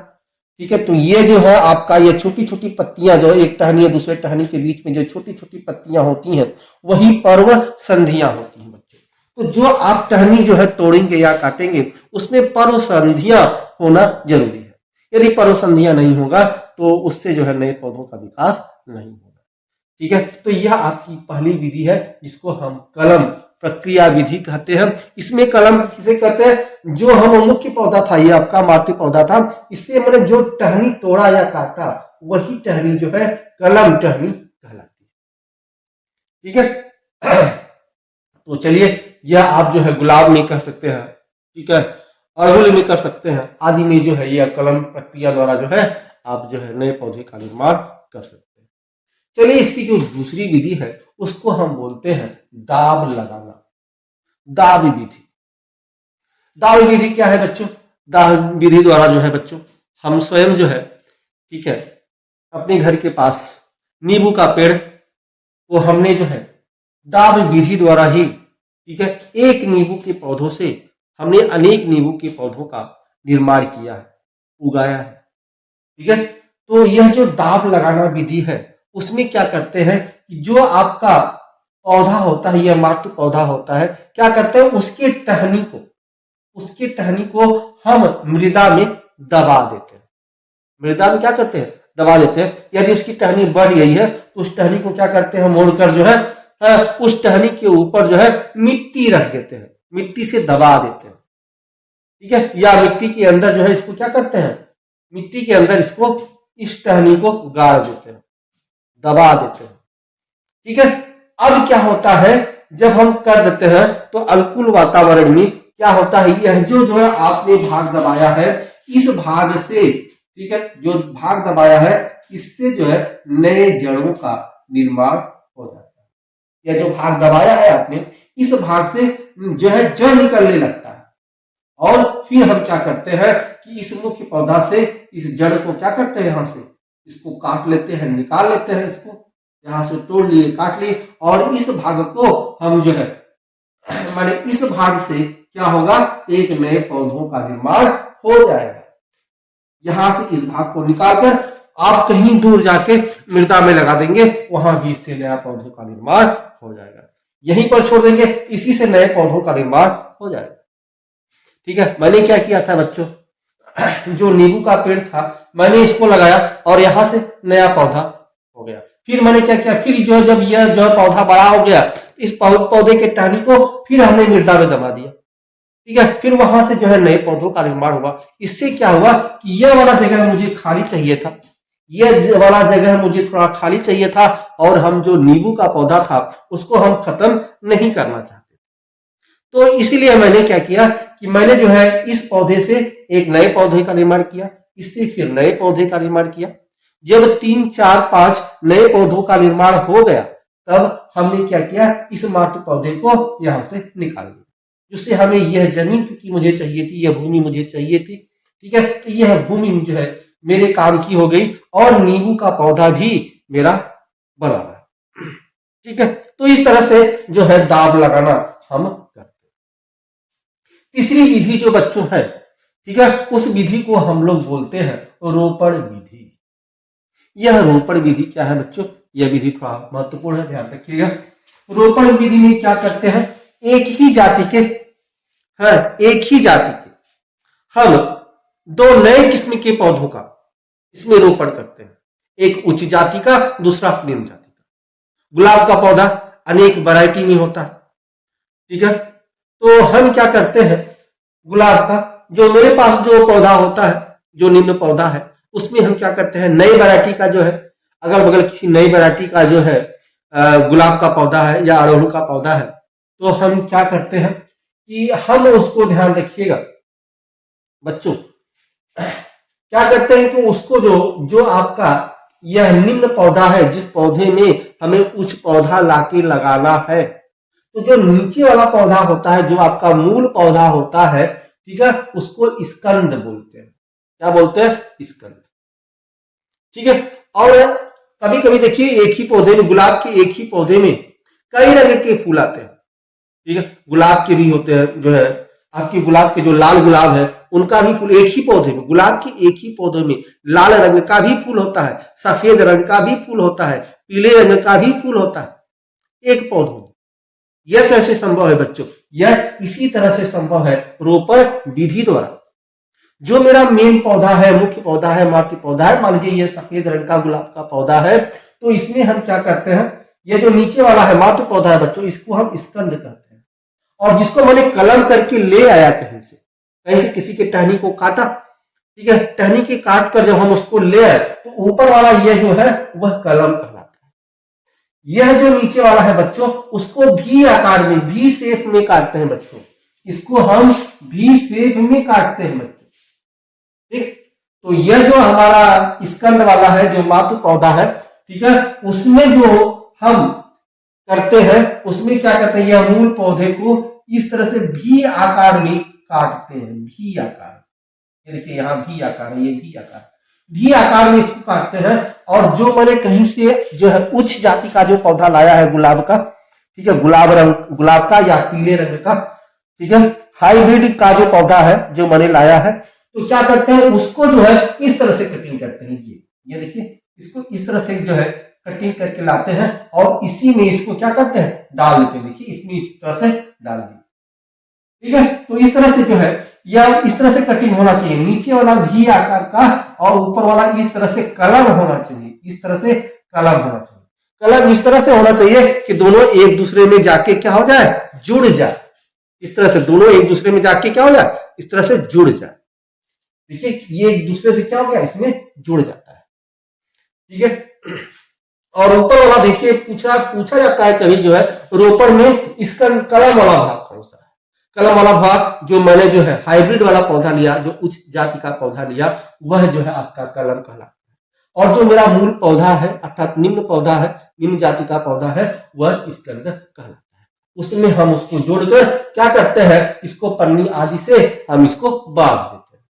[SPEAKER 1] ठीक है, तो ये जो है आपका ये छोटी छोटी पत्तियां जो एक टहनी और दूसरे टहनी के बीच में जो छोटी छोटी पत्तियां होती हैं वही पर्व संधियां होती हैं बच्चों। तो जो आप टहनी जो है तोड़ेंगे या काटेंगे उसमें पर्व संधियां होना जरूरी है। यदि पर्व संधियां नहीं होगा तो उससे जो है नए पौधों का विकास नहीं होगा। ठीक है, तो यह आपकी पहली विधि है जिसको हम कलम प्रक्रिया विधि कहते हैं। इसमें कलम किसे कहते हैं? जो हम मुख्य पौधा था, ये आपका मातृ पौधा था, इससे मैंने जो टहनी तोड़ा या काटा वही टहनी जो है कलम टहनी कहलाती है। ठीक है, तो चलिए यह आप जो है गुलाब में कर सकते हैं, ठीक है, अड़हुल में कर सकते हैं, आदि में जो है यह कलम प्रक्रिया द्वारा जो है आप जो है नए पौधे का निर्माण कर सकते हैं। चलिए इसकी जो दूसरी विधि है उसको हम बोलते हैं दाब लगाना, दाब विधि। दाब विधि क्या है बच्चों? दाब विधि द्वारा जो है बच्चों हम स्वयं जो है, ठीक है, अपने घर के पास नींबू का पेड़ को हमने जो है दाब विधि द्वारा ही, ठीक है, एक नींबू के पौधों से हमने अनेक नींबू के पौधों का निर्माण किया है, उगाया है। ठीक है, तो यह जो दाब लगाना विधि है उसमें क्या करते हैं कि जो आपका पौधा होता है, यह मातृ पौधा होता है, क्या करते हैं उसके टहनी को हम मृदा में दबा देते हैं। मृदा में क्या करते हैं? दबा देते हैं। यदि उसकी टहनी बढ़ गई है तो उस टहनी को क्या करते हैं? मोड़कर जो है उस टहनी के ऊपर जो है मिट्टी रख देते हैं, मिट्टी से दबा देते हैं। ठीक है, या मिट्टी के अंदर जो है इसको क्या करते हैं? मिट्टी के अंदर इसको, इस टहनी को गाड़ देते हैं, दबा देते हैं। ठीक है, अब क्या होता है जब हम कर देते हैं तो अनुकूल वातावरण में क्या होता है, यह जो है आपने भाग दबाया है, इस भाग से, ठीक है, जो भाग दबाया है इससे जो है नए जड़ों का निर्माण हो जाता है। यह जो भाग दबाया है आपने, इस भाग से जो है जड़ निकलने लगता है, और फिर हम क्या करते हैं कि इस मुख्य पौधा से इस जड़ को क्या करते हैं, यहां से इसको काट लेते हैं, निकाल लेते हैं, इसको यहां से तोड़ लिए, काट लिए, और इस भाग को हम जो है माने इस भाग से क्या होगा, एक नए पौधों का निर्माण हो जाएगा। यहां से इस भाग को निकालकर आप कहीं दूर जाके मृदा में लगा देंगे, वहां भी इससे नया पौधों का निर्माण हो जाएगा। यहीं पर छोड़ देंगे, इसी से नए पौधों का निर्माण हो जाएगा। ठीक है, मैंने क्या किया था बच्चों, जो नींबू का पेड़ था मैंने इसको लगाया और यहां से नया पौधा हो गया। फिर मैंने क्या किया, फिर जो जब यह जो पौधा बड़ा हो गया, इस पौधे के टहनी को फिर हमने मृदा में दबा दिया। ठीक है, फिर वहां से जो है नए पौधों का निर्माण हुआ। इससे क्या हुआ कि यह वाला जगह मुझे खाली चाहिए था, यह वाला जगह मुझे थोड़ा खाली चाहिए था, और हम जो नींबू का पौधा था उसको हम खत्म नहीं करना चाहते। तो इसीलिए मैंने क्या किया कि मैंने जो है इस पौधे से एक नए पौधे का निर्माण किया, इससे फिर नए पौधे का निर्माण किया। जब 3, 4, 5 नए पौधों का निर्माण हो गया, तब हमने क्या किया, इस मातृ पौधे को यहां से निकाल दिया, जिससे हमें यह जमीन चूंकि मुझे चाहिए थी, यह भूमि मुझे चाहिए थी। ठीक है, तो यह भूमि जो है मेरे काम की हो गई, और नींबू का पौधा भी मेरा बना रहा। ठीक है, तो इस तरह से जो है दाब लगाना हम करते हैं। तीसरी विधि जो बच्चों है, ठीक है, उस विधि को हम लोग बोलते हैं रोपण विधि। यह रोपण विधि क्या है बच्चों, यह विधि थोड़ा महत्वपूर्ण है, ध्यान रखिएगा। रोपण विधि में क्या करते हैं, एक ही जाति के हम 2 नए किस्म के पौधों का इसमें रोपण करते हैं, एक उच्च जाति का, दूसरा निम्न जाति का। गुलाब का पौधा अनेक वैरायटी में होता है। ठीक है, तो हम क्या करते हैं, गुलाब का जो मेरे पास जो पौधा होता है, जो निम्न पौधा है, उसमें हम क्या करते हैं, नई वैरायटी का जो है, अगल बगल किसी नई वैरायटी का जो है गुलाब का पौधा है या अड़हुल का पौधा है, तो हम क्या करते हैं कि हम उसको, ध्यान रखिएगा बच्चों, क्या करते हैं कि उसको जो आपका यह निम्न पौधा है, जिस पौधे में हमें उच्च पौधा लाके लगाना है, तो जो नीचे वाला पौधा होता है, जो आपका मूल पौधा होता है, ठीक है, उसको स्कंद बोलते हैं। क्या बोलते हैं? स्कंद। ठीक है, और कभी कभी देखिए एक ही पौधे में, गुलाब के एक ही पौधे में कई रंग के फूल आते हैं। ठीक है, गुलाब के भी होते हैं, जो है आपके गुलाब के जो लाल गुलाब है उनका भी फूल एक ही पौधे में, गुलाब के एक ही पौधे में लाल रंग का भी फूल होता है, सफेद रंग का भी फूल होता है, पीले रंग का भी फूल होता है एक पौधे में। यह कैसे संभव है बच्चों? यह इसी तरह से संभव है रोपण विधि द्वारा। जो मेरा मेन पौधा है, मुख्य पौधा है, मातृ पौधा है, मान लीजिए ये सफेद रंग का गुलाब का पौधा है, तो इसमें हम क्या करते हैं, ये जो नीचे वाला है मातृ पौधा है बच्चों, इसको हम स्कंद कहते हैं। और जिसको मैंने कलम करके ले आया कहीं से किसी के टहनी को काटा, ठीक है, टहनी के काट कर जब हम उसको ले आए तो ऊपर वाला ये जो है वह कलम कहलाता है। यह जो नीचे वाला है बच्चों, उसको भी आकार में, भी शेप में काटते हैं बच्चों, इसको हम भी शेप में काटते हैं बच्चों, ठीक। तो यह जो हमारा स्कंद वाला है, जो मातृ पौधा है, ठीक है, उसमें जो हम करते हैं, उसमें क्या करते हैं, यह मूल पौधे को इस तरह से भी आकार में काटते हैं, भी आकार, ये देखिए यहाँ भी आकार है, ये भी आकार में इसको काटते हैं। और जो मैंने कहीं से जो है उच्च जाति का जो पौधा लाया है गुलाब का, ठीक है, गुलाब का या पीले रंग का, ठीक है, हाइब्रिड का जो पौधा है जो मैंने लाया है, तो क्या करते हैं, उसको जो है इस तरह से कटिंग करते हैं, ये देखिए, इसको इस तरह से जो है कटिंग करके लाते हैं और इसी में इसको क्या करते हैं, डाल देते हैं, देखिए इसमें इस तरह से डाल दिए, ठीक है। तो इस तरह से जो है यह इस तरह से कटिंग होना चाहिए, नीचे वाला भी आकार का और ऊपर वाला इस तरह से कलम होना चाहिए, इस तरह से कलम होना चाहिए, कलम इस तरह से होना चाहिए कि दोनों एक दूसरे में जाके क्या हो जाए, जुड़ जाए, इस तरह से दोनों एक दूसरे में जाके क्या हो जाए, इस तरह से जुड़ जाए, देखिए ये एक दूसरे से क्या हो गया, इसमें जुड़ जाता है, ठीक है। और ऊपर वाला देखिए पूछा जाता है कभी जो है रोपण में, इसका कलम वाला भाग कौन सा है, कलम वाला भाग जो मैंने जो है हाइब्रिड वाला पौधा लिया, जो उच्च जाति का पौधा लिया, वह जो है आपका कलम कहलाता है। और जो मेरा मूल पौधा है अर्थात निम्न पौधा है, निम्न जाति का पौधा है, वह स्कंद कहलाता है। उसमें हम उसको जोड़कर क्या करते हैं, इसको पन्नी आदि से हम इसको बांध देते हैं,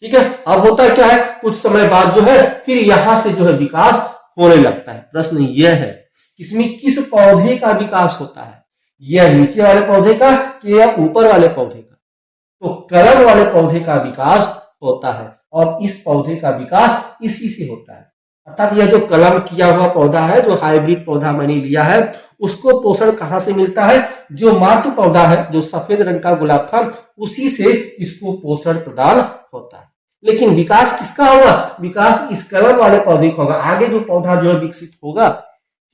[SPEAKER 1] ठीक है। अब होता क्या है, कुछ समय बाद जो है फिर यहां से जो है विकास होने लगता है। प्रश्न यह है इसमें किस पौधे का विकास होता है, यह नीचे वाले पौधे का कि या ऊपर वाले पौधे का, तो कलम वाले पौधे का विकास होता है और इस पौधे का विकास इसी से होता है। अर्थात यह जो कलम किया हुआ पौधा है, जो हाइब्रिड पौधा मैंने लिया है, उसको पोषण कहां से मिलता है, जो मातृ पौधा है, जो सफेद रंग का गुलाब था, उसी से इसको पोषण प्रदान होता है। लेकिन विकास किसका होगा, विकास इस कलम वाले पौधे का होगा। आगे जो पौधा जो है विकसित होगा,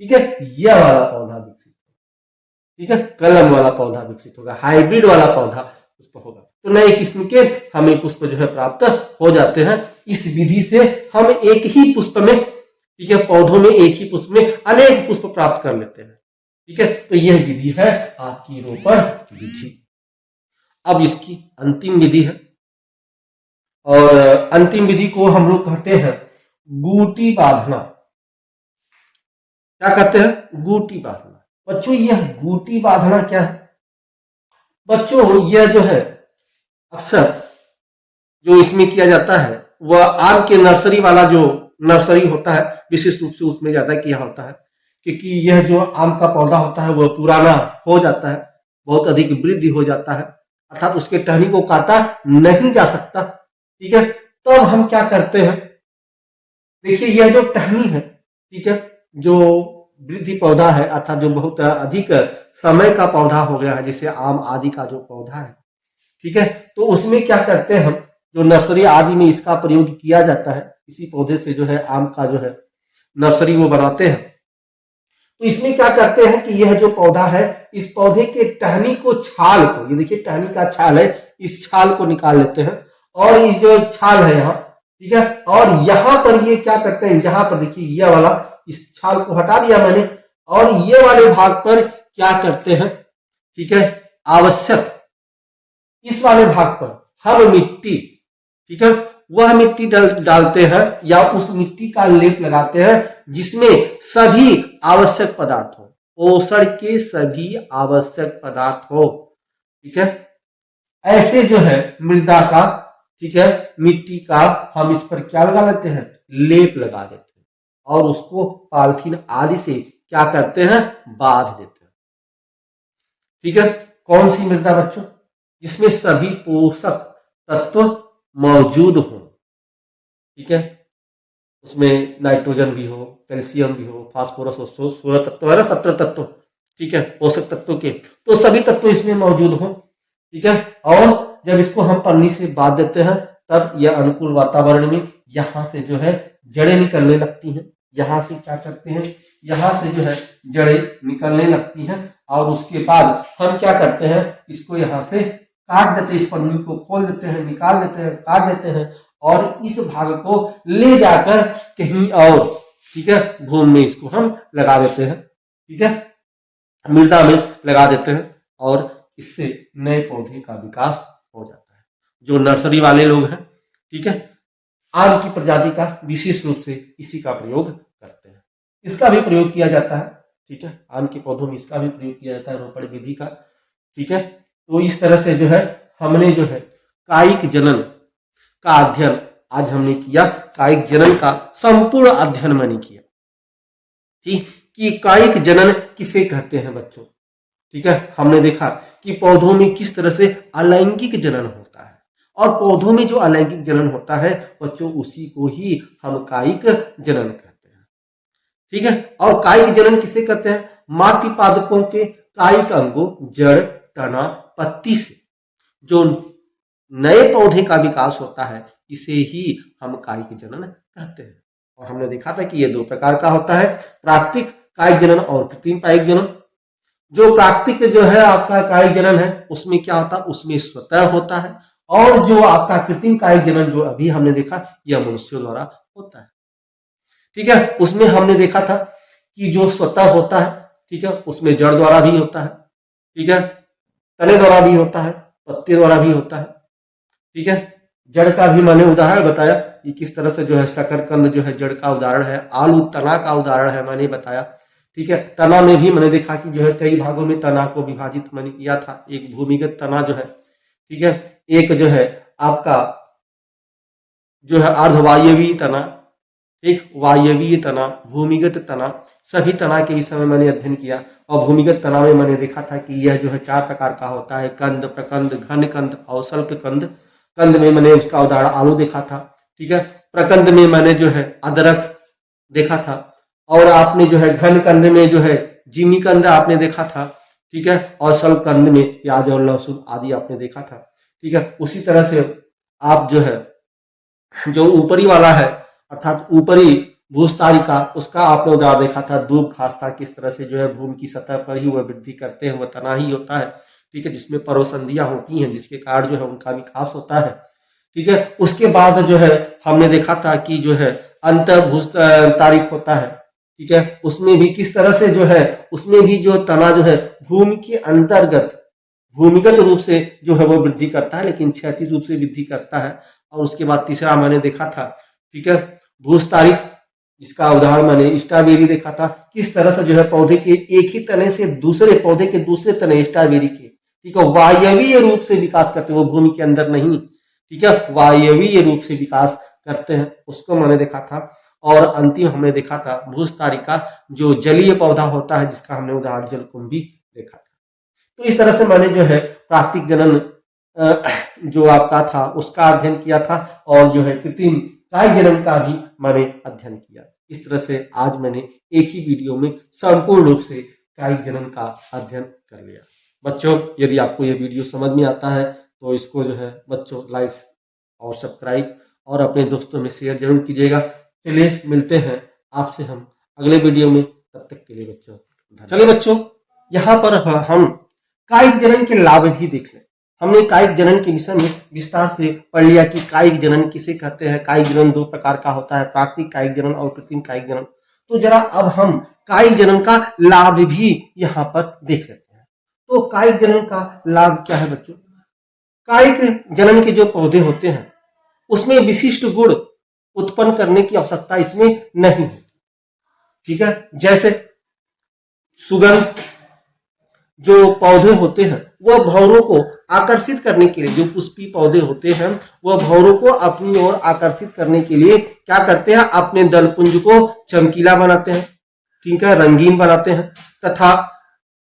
[SPEAKER 1] ठीक है, यह वाला पौधा विकसित होगा, ठीक है, कलम वाला पौधा विकसित होगा, हाइब्रिड वाला पौधा पुष्प होगा। तो नए किस्म के हमें पुष्प जो है प्राप्त हो जाते हैं। इस विधि से हम एक ही पुष्प में, ठीक है, पौधों में एक ही पुष्प में अनेक पुष्प प्राप्त कर लेते हैं, ठीक है। तो यह विधि है आपकी रोपण विधि। अब इसकी अंतिम विधि है, और अंतिम विधि को हम लोग कहते हैं गूटी बांधना। क्या कहते हैं, गूटी बांधना। बच्चों यह गूटी बांधना क्या है, बच्चों यह जो है अक्सर जो इसमें किया जाता है वह आम के नर्सरी वाला जो नर्सरी होता है, विशेष रूप से उसमें ज्यादा किया होता है, क्योंकि यह जो आम का पौधा होता है वह पुराना हो जाता है, बहुत अधिक वृद्धि हो जाता है, अर्थात उसके टहनी को काटा नहीं जा सकता, ठीक है। तो अब हम क्या करते हैं, देखिए यह जो टहनी है, ठीक है, जो वृद्धि पौधा है, अर्थात जो बहुत अधिक समय का पौधा हो गया है, जैसे आम आदि का जो पौधा है, ठीक है, तो उसमें क्या करते हैं हम, जो नर्सरी आदि में इसका प्रयोग किया जाता है, इसी पौधे से जो है आम का जो है नर्सरी वो बनाते हैं। तो इसमें क्या करते हैं कि यह जो पौधा है, इस पौधे के टहनी को, छाल को, ये देखिए टहनी का छाल है, इस छाल को निकाल लेते हैं और इस जो छाल है यहाँ, ठीक है, और यहां पर ये क्या करते हैं, यहां पर देखिए यह वाला, इस छाल को हटा दिया मैंने, और ये वाले भाग पर क्या करते हैं, ठीक है, आवश्यक इस वाले भाग पर हम मिट्टी, ठीक है, वह मिट्टी डालते हैं या उस मिट्टी का लेप लगाते हैं जिसमें सभी आवश्यक पदार्थ हो, पोषण के सभी आवश्यक पदार्थ हो, ठीक है। ऐसे जो है मृदा का, ठीक है, मिट्टी का हम इस पर क्या लगा लेते हैं, लेप लगा देते हैं और उसको पॉलिथीन आदि से क्या करते हैं, बांध देते हैं, ठीक है। कौन सी मृदा बच्चों, जिसमें सभी पोषक तत्व मौजूद हो, ठीक है, उसमें नाइट्रोजन भी हो, कैल्शियम भी हो, फास्फोरस हो, 16 तत्व है ना, 17 तत्व, ठीक है, पोषक तत्वों के, तो सभी तत्व इसमें मौजूद हो, ठीक है। और जब इसको हम पन्नी से बांध देते हैं तब यह अनुकूल वातावरण में यहाँ से जो है जड़ें निकलने लगती हैं। यहाँ से क्या करते हैं, यहाँ से जो है जड़ें निकलने लगती हैं और उसके बाद हम क्या करते हैं, इसको यहाँ से काट देते हैं, इस पन्नी को खोल देते हैं, निकाल देते हैं, काट देते हैं और इस भाग को ले जाकर कहीं और, ठीक है, भूमि में इसको हम लगा देते हैं, ठीक है, मृदा में लगा देते हैं और इससे नए पौधे का विकास हो जाता है। जो नर्सरी वाले लोग हैं, ठीक है, आम की प्रजाति का विशेष रूप से इसी का प्रयोग करते हैं। इसका भी प्रयोग किया जाता है, ठीक है, आम के पौधों में इसका भी प्रयोग किया जाता है रोपण विधि का, ठीक है। तो इस तरह से जो है हमने जो है कायिक जनन का अध्ययन आज हमने किया। कायिक जनन का संपूर्ण अध्ययन मैंने किया, ठीक, कि कायिक जनन किसे कहते हैं बच्चों, ठीक है। हमने देखा कि पौधों में किस तरह से अलैंगिक जनन होता है और पौधों में जो अलैंगिक जनन होता है बच्चों उसी को ही हम कायिक जनन कहते हैं, ठीक है। और कायिक जनन किसे कहते हैं, मातृ पादपों के कायिक अंगों जड़, तना, पत्ती से जो नए पौधे का विकास होता है इसे ही हम कायिक जनन कहते हैं। और हमने देखा था कि यह दो प्रकार का होता है, प्राकृतिक कायिक जनन और कृत्रिम कायिक जनन। जो प्राकृतिक जो है आपका कायिक जनन है उसमें क्या होता है, उसमें स्वतः होता है, और जो आपका कृत्रिम कायिक जनन जो अभी हमने देखा यह मनुष्यों द्वारा होता है, ठीक है। उसमें हमने देखा था कि जो स्वतः होता है, ठीक है, उसमें जड़ द्वारा भी होता है, ठीक है, तने द्वारा भी होता है, पत्ते द्वारा भी होता है, ठीक है। जड़ का भी मैंने उदाहरण बताया कि किस तरह से जो है शकरकंद जो है जड़ का उदाहरण है, आलू तना का उदाहरण है मैंने बताया, ठीक है। तना में भी मैंने देखा कि जो है कई भागों में तना को विभाजित मैंने किया था। एक भूमिगत तना जो है, ठीक है, एक जो है आपका जो है अर्धवायवीय तना, एक वायवीय तना, भूमिगत तना, सभी तना के विषय में मैंने अध्ययन किया। और भूमिगत तना में मैंने देखा था कि यह जो है 4 प्रकार का होता है, कंद, प्रकंद, घन कंद और स्वल्प कंद। कंद में मैंने उसका उदाहरण आलू देखा था, ठीक है। प्रकंद में मैंने जो है अदरक देखा था और आपने जो है घन कंद में जो है जिमी कंद आपने देखा था, ठीक है। और स्वल्प कंद में प्याज और लहसुन आदि आपने देखा था, ठीक है। उसी तरह से आप जो है जो ऊपरी वाला है अर्थात ऊपरी भूस्तारिका उसका आपने उदाहरण देखा था, दूब खास्ता किस तरह से जो है भूमि की सतह पर ही वह वृद्धि करते हैं, वह तना ही होता है, ठीक है, जिसमें पर्वसंधियां होती हैं जिसके कारण जो है उनका विकास होता है, ठीक है। उसके बाद जो है हमने देखा था कि जो है अंतर भूस्तारिक होता है, ठीक है, उसमें भी किस तरह से जो है उसमें भी जो तना जो है भूमि के अंतर्गत भूमिगत रूप से जो है वो वृद्धि करता है लेकिन क्षैतिज रूप से वृद्धि करता है। और उसके बाद तीसरा मैंने देखा था, ठीक है, भूस्तारिक, जिसका उदाहरण मैंने स्ट्रॉबेरी देखा था, किस तरह से जो है पौधे के एक ही तने से दूसरे पौधे के दूसरे तने स्ट्रॉबेरी के, ठीक है, वायवीय रूप से विकास करते हैं, वो भूमि के अंदर नहीं, ठीक है, वायवीय रूप से विकास करते हैं, उसको मैंने देखा था। और अंतिम हमने देखा था भूस्तारिका जो जलीय पौधा होता है जिसका हमने उदाहरण जलकुंभी देखा था। तो इस तरह से मैंने जो है प्राकृतिक जनन जो आपका था उसका अध्ययन किया था और जो है कृत्रिम कायिक जनन का भी मैंने अध्ययन किया। इस तरह से आज मैंने एक ही वीडियो में संपूर्ण रूप से कायिक जनन का अध्ययन कर लिया। बच्चों, यदि आपको यह वीडियो समझ में आता है तो इसको जो है बच्चों लाइक और सब्सक्राइब और अपने दोस्तों में शेयर जरूर कीजिएगा। चलिए मिलते हैं आपसे हम अगले वीडियो में, तब तक के लिए बच्चों चलिए बच्चों यहाँ पर हम कायिक जनन के लाभ भी देख लें। हमने कायिक जनन के विषय में विस्तार से पढ़ लिया कि कायिक जनन किसे कहते हैं। कायिक जनन 2 प्रकार का होता है, प्राकृतिक कायिक जनन और कृत्रिम कायिक जनन। तो जरा अब हम कायिक जनन का लाभ भी यहाँ पर देख लेते हैं। तो कायिक जनन का लाभ क्या है बच्चों? कायिक जनन के जो पौधे होते हैं उसमें विशिष्ट गुण उत्पन्न करने की आवश्यकता इसमें नहीं होती, ठीक है। जैसे सुगंध, जो पौधे होते हैं वह भंवरों को आकर्षित करने के लिए, जो पुष्पी पौधे होते हैं वह भंवरों को अपनी ओर आकर्षित करने के लिए क्या करते हैं, अपने दलपुंज को चमकीला बनाते हैं, ठीक है, रंगीन बनाते हैं तथा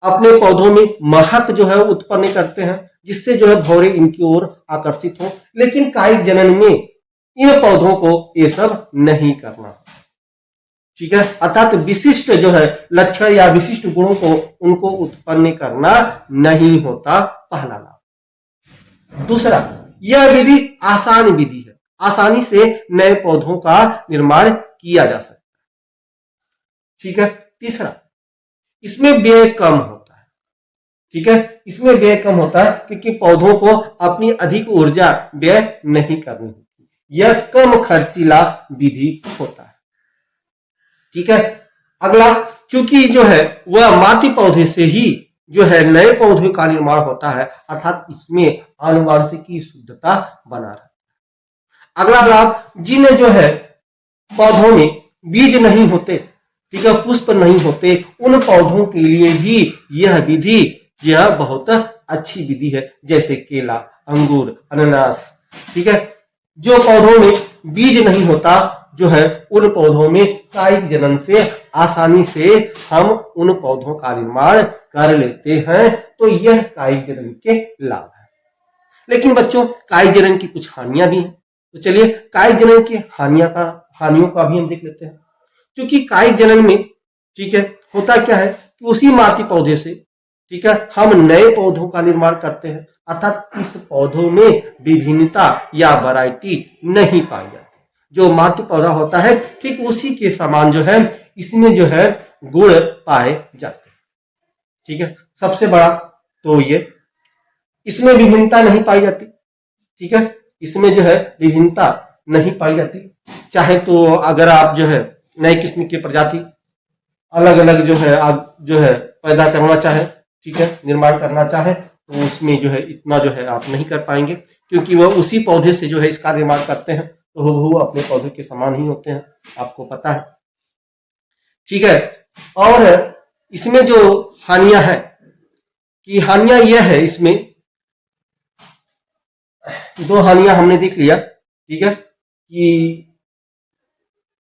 [SPEAKER 1] अपने पौधों में महक जो है उत्पन्न करते हैं जिससे जो है भंवरे इनकी ओर आकर्षित हो। लेकिन कायिक जनन में इन पौधों को ये सब नहीं करना, ठीक है, अर्थात विशिष्ट जो है लक्षण या विशिष्ट गुणों को उनको उत्पन्न करना नहीं होता, पहला लाभ। दूसरा, यह विधि आसान विधि है, आसानी से नए पौधों का निर्माण किया जा सकता है। ठीक है। तीसरा, इसमें व्यय कम होता है। ठीक है, इसमें व्यय कम होता है क्योंकि पौधों को अपनी अधिक ऊर्जा व्यय नहीं करनी होती। यह कम खर्चीला विधि होता है। ठीक है। अगला, चूंकि जो है वह मातृ पौधे से ही जो है नए पौधे का निर्माण होता है, अर्थात इसमें आनुवांशिकी शुद्धता बना रहता है। अगला लाभ, जिन जो है पौधों में बीज नहीं होते, ठीक है, पुष्प नहीं होते, उन पौधों के लिए भी यह विधि यह बहुत अच्छी विधि है, जैसे केला, अंगूर, अनानास। ठीक है। जो पौधों में बीज नहीं होता जो है, उन पौधों में कायिक जनन से आसानी से हम उन पौधों का निर्माण कर लेते हैं। तो यह कायिक जनन के लाभ है। लेकिन बच्चों, कायिक जनन की कुछ हानियां भी हैं। तो चलिए कायिक जनन की हानियों का भी हम देख लेते हैं। क्योंकि कायिक जनन में, ठीक है, होता क्या है कि उसी मातृ पौधे से, ठीक है, हम नए पौधों का निर्माण करते हैं, अर्थात इस पौधों में विभिन्नता या वैरायटी नहीं पाई जाती। जो मातृ पौधा होता है ठीक उसी के समान जो है इसमें जो है गुण पाए जाते हैं। ठीक है। सबसे बड़ा तो ये, इसमें विभिन्नता नहीं पाई जाती। ठीक है, इसमें जो है विभिन्नता नहीं पाई जाती। चाहे तो अगर आप जो है नए किस्म की प्रजाति अलग अलग जो है पैदा करना चाहे, ठीक है, निर्माण करना चाहे, तो उसमें जो है इतना जो है आप नहीं कर पाएंगे, क्योंकि वह उसी पौधे से जो है इसका निर्माण करते हैं, तो वो अपने पौधे के समान ही होते हैं, आपको पता है। ठीक है। और इसमें जो हानियां है कि हानियां यह है, इसमें दो हानियां हमने देख लिया। ठीक है, कि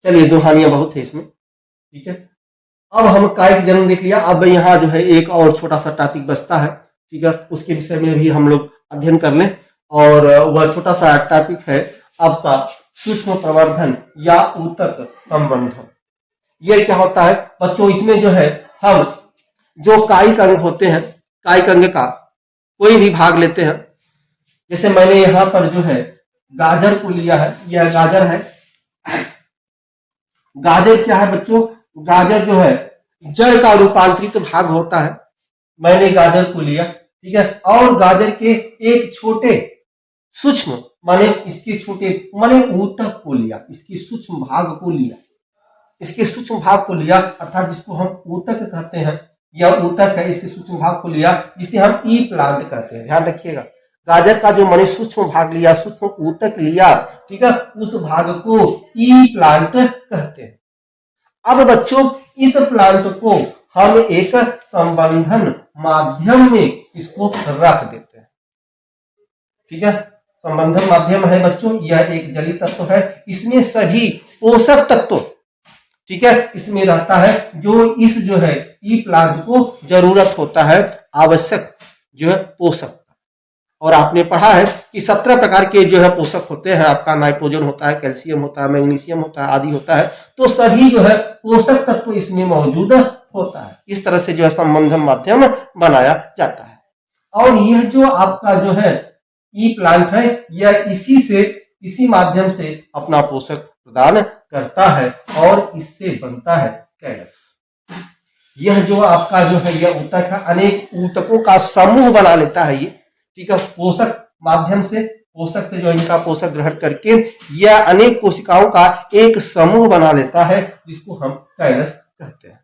[SPEAKER 1] चलिए दो हानियां बहुत है इसमें। ठीक है। अब हम कायिक जनन देख लिया। अब यहाँ जो है एक और छोटा सा टॉपिक बचता है। ठीक है, उसके विषय में भी हम लोग अध्ययन कर लें। और वह छोटा सा टॉपिक है आपका सूक्ष्म प्रवर्धन या ऊतक संवर्धन। यह क्या होता है बच्चों? इसमें जो है हम जो कायिक अंग होते हैं, कायिक अंग का कोई भी भाग लेते हैं। जैसे मैंने यहाँ पर जो है गाजर को लिया है, यह गाजर है। गाजर क्या है बच्चों? गाजर जो है जड़ का रूपांतरित भाग होता है। मैंने गाजर को लिया, ठीक है, और गाजर के एक छोटे सूक्ष्म माने इसके छोटे माने ऊतक को लिया, इसके सूक्ष्म भाग को लिया, इसके सूक्ष्म भाग को लिया, अर्थात जिसको हम ऊतक कहते हैं, यह ऊतक है, इसके सूक्ष्म भाग को लिया, जिसे हम ई प्लांट कहते हैं। ध्यान रखिएगा, गाजर का जो मैंने सूक्ष्म भाग लिया, सूक्ष्म ऊतक लिया, ठीक है, उस भाग को ई प्लांट कहते हैं। अब बच्चों इस प्लांट को हम एक संवर्धन माध्यम में इसको रख देते हैं। ठीक है, संवर्धन माध्यम है बच्चों, यह एक जलीय तत्व है। इसमें सभी पोषक तत्व, ठीक है, इसमें रहता है जो इस जो है ई प्लांट को जरूरत होता है, आवश्यक जो है पोषक। और आपने पढ़ा है कि 17 प्रकार के जो है पोषक होते हैं। आपका नाइट्रोजन होता है, कैल्शियम होता है, मैग्नीशियम होता है, आदि होता है। तो सभी जो है पोषक तत्व इसमें मौजूद होता है। इस तरह से जो है संवर्धन माध्यम बनाया जाता है। और यह जो आपका जो है ई प्लांट है, यह इसी माध्यम से अपना पोषक प्रदान करता है और इससे बनता है कैलस। यह जो आपका जो है यह ऊतक है, अनेक ऊतकों का समूह बना लेता है ये। ठीक है, पोषक माध्यम से, पोषक से जो इनका पोषक ग्रहण करके यह अनेक कोशिकाओं का एक समूह बना लेता है, जिसको हम कैलस कहते हैं।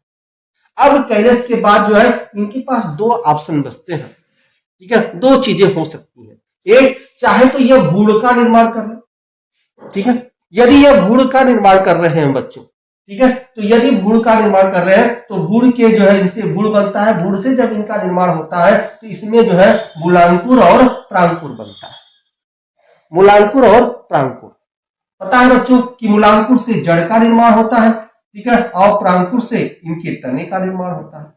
[SPEAKER 1] अब कैलस के बाद जो है इनके पास दो ऑप्शन बचते हैं। ठीक है, दो चीजें हो सकती हैं। एक, चाहे तो यह भूड़ का निर्माण कर रहे, ठीक है, यदि यह भूड़ का निर्माण कर रहे हैं बच्चों, ठीक है, तो यदि भूड़ का निर्माण कर रहे हैं तो भूड़ के जो है इनसे भूड़ बनता है। भूड़ से जब इनका निर्माण होता है तो इसमें जो है मूलांकुर और प्रांकुर बनता है। मूलांकुर और प्रांकुर, पता है बच्चों कि मूलांकुर से जड़ का निर्माण होता है, ठीक है, और प्रांकुर से इनके तने का निर्माण होता है।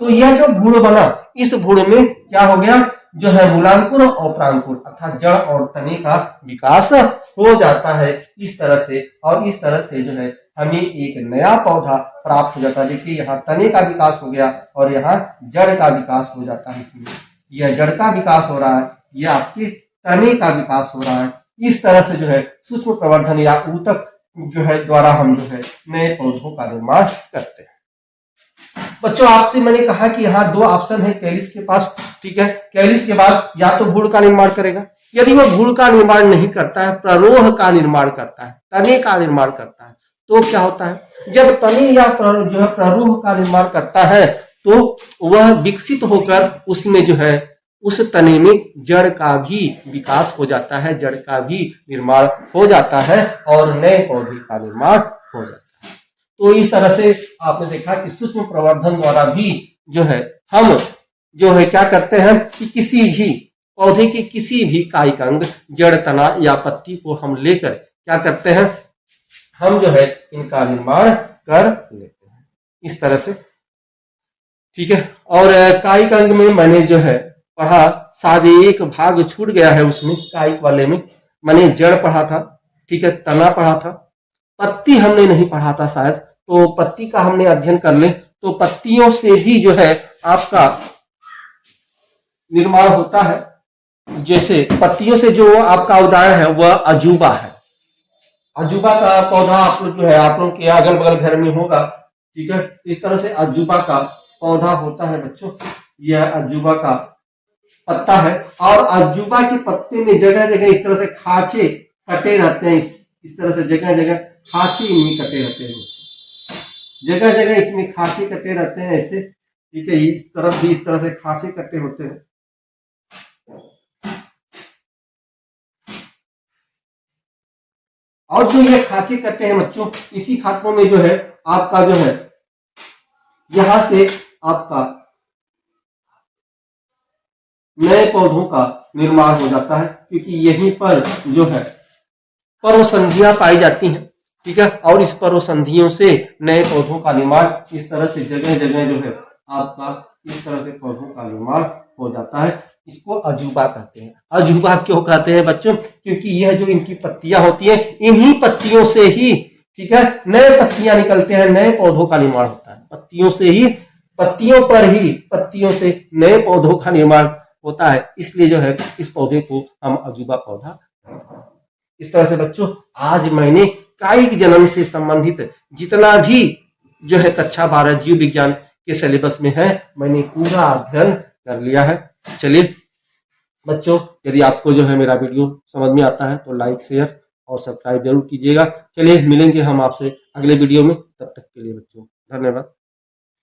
[SPEAKER 1] तो यह जो भूड़ बना, इस भूड़ में क्या हो गया, जो है मूलांकुर और प्रांकुर अर्थात जड़ और तने का विकास हो जाता है इस तरह से। और इस तरह से जो है हमें एक नया पौधा प्राप्त हो जाता है। देखिए यहाँ तने का विकास हो गया और यहाँ जड़ का विकास हो जाता है। इसमें यह जड़ का विकास हो रहा है, यह आपके तने का विकास हो रहा है। इस तरह से जो है सूक्ष्म प्रवर्धन या ऊतक जो है द्वारा हम जो है नए पौधों का निर्माण करते हैं। बच्चों आपसे मैंने कहा कि यहाँ दो ऑप्शन है कैलिस के पास, ठीक है। कैलिस के बाद या तो भ्रूण का निर्माण करेगा, यदि वह भ्रूण का निर्माण नहीं करता है, प्ररोह का निर्माण करता है, तने का निर्माण करता है, तो क्या होता है, जब तने या जो है प्ररोह का निर्माण करता है तो वह विकसित होकर उसमें जो है उस तने में जड़ का भी विकास हो जाता है, जड़ का भी निर्माण हो जाता है और नए पौधे का निर्माण हो जाता है। तो इस तरह से आपने देखा कि सूक्ष्म प्रवर्धन द्वारा भी जो है हम जो है क्या करते हैं कि किसी भी पौधे के किसी भी कायिक अंग, जड़, तना या पत्ती को हम लेकर क्या करते हैं, हम जो है इनका निर्माण कर लेते हैं इस तरह से, ठीक है। और कायिक अंग में मैंने जो है पढ़ा, शायद एक भाग छूट गया है उसमें, कायिक वाले में मैंने जड़ पढ़ा था, ठीक है, तना पढ़ा था, पत्ती हमने नहीं पढ़ा था शायद, तो पत्ती का हमने अध्ययन कर ले। तो पत्तियों से ही जो है आपका निर्माण होता है। जैसे पत्तियों से जो आपका उदाहरण है वह अजूबा है। अजूबा का पौधा आप लोग जो है आप लोग के अगल बगल घर में होगा, ठीक है। इस तरह से अजूबा का पौधा होता है बच्चों, यह अजूबा का पत्ता है और अजूबा के पत्ते में जगह जगह इस तरह से खांचे कटे रहते हैं। इस तरह से जगह जगह खांचे इनमें कटे रहते हैं, जगह जगह इसमें खांचे कटे रहते हैं ऐसे, ठीक है। इस तरफ भी इस तरह से खांचे कटे होते हैं। और जो ये खांचे कटे हैं बच्चों, इसी खातों में जो है आपका जो है यहां से आपका नए पौधों का निर्माण हो जाता है, क्योंकि यहीं पर जो है पर्वसंधियां पाई जाती हैं, ठीक है। और इस पर्वसंधियों से नए पौधों का निर्माण इस तरह से जगह जगह जो है आपका इस तरह से पौधों का निर्माण हो जाता है। इसको अजूबा कहते हैं। अजूबा क्यों कहते हैं बच्चों, क्योंकि यह जो इनकी पत्तियां होती हैं, इन्हीं पत्तियों से ही, ठीक है, नए पत्तियां निकलते हैं, नए पौधों का निर्माण होता है। पत्तियों से ही, पत्तियों पर ही, पत्तियों से नए पौधों का निर्माण होता है। इसलिए जो है इस पौधे को हम अजूबा पौधा कहते हैं। इस तरह से बच्चों आज मैंने कायिक जनन से संबंधित जितना भी जो है कक्षा 12 जीव विज्ञान के सिलेबस में है, मैंने पूरा अध्ययन कर लिया है। चलिए बच्चों, यदि आपको जो है मेरा वीडियो समझ में आता है तो लाइक, शेयर और सब्सक्राइब जरूर कीजिएगा। चलिए मिलेंगे हम आपसे अगले वीडियो में, तब तक के लिए बच्चों धन्यवाद।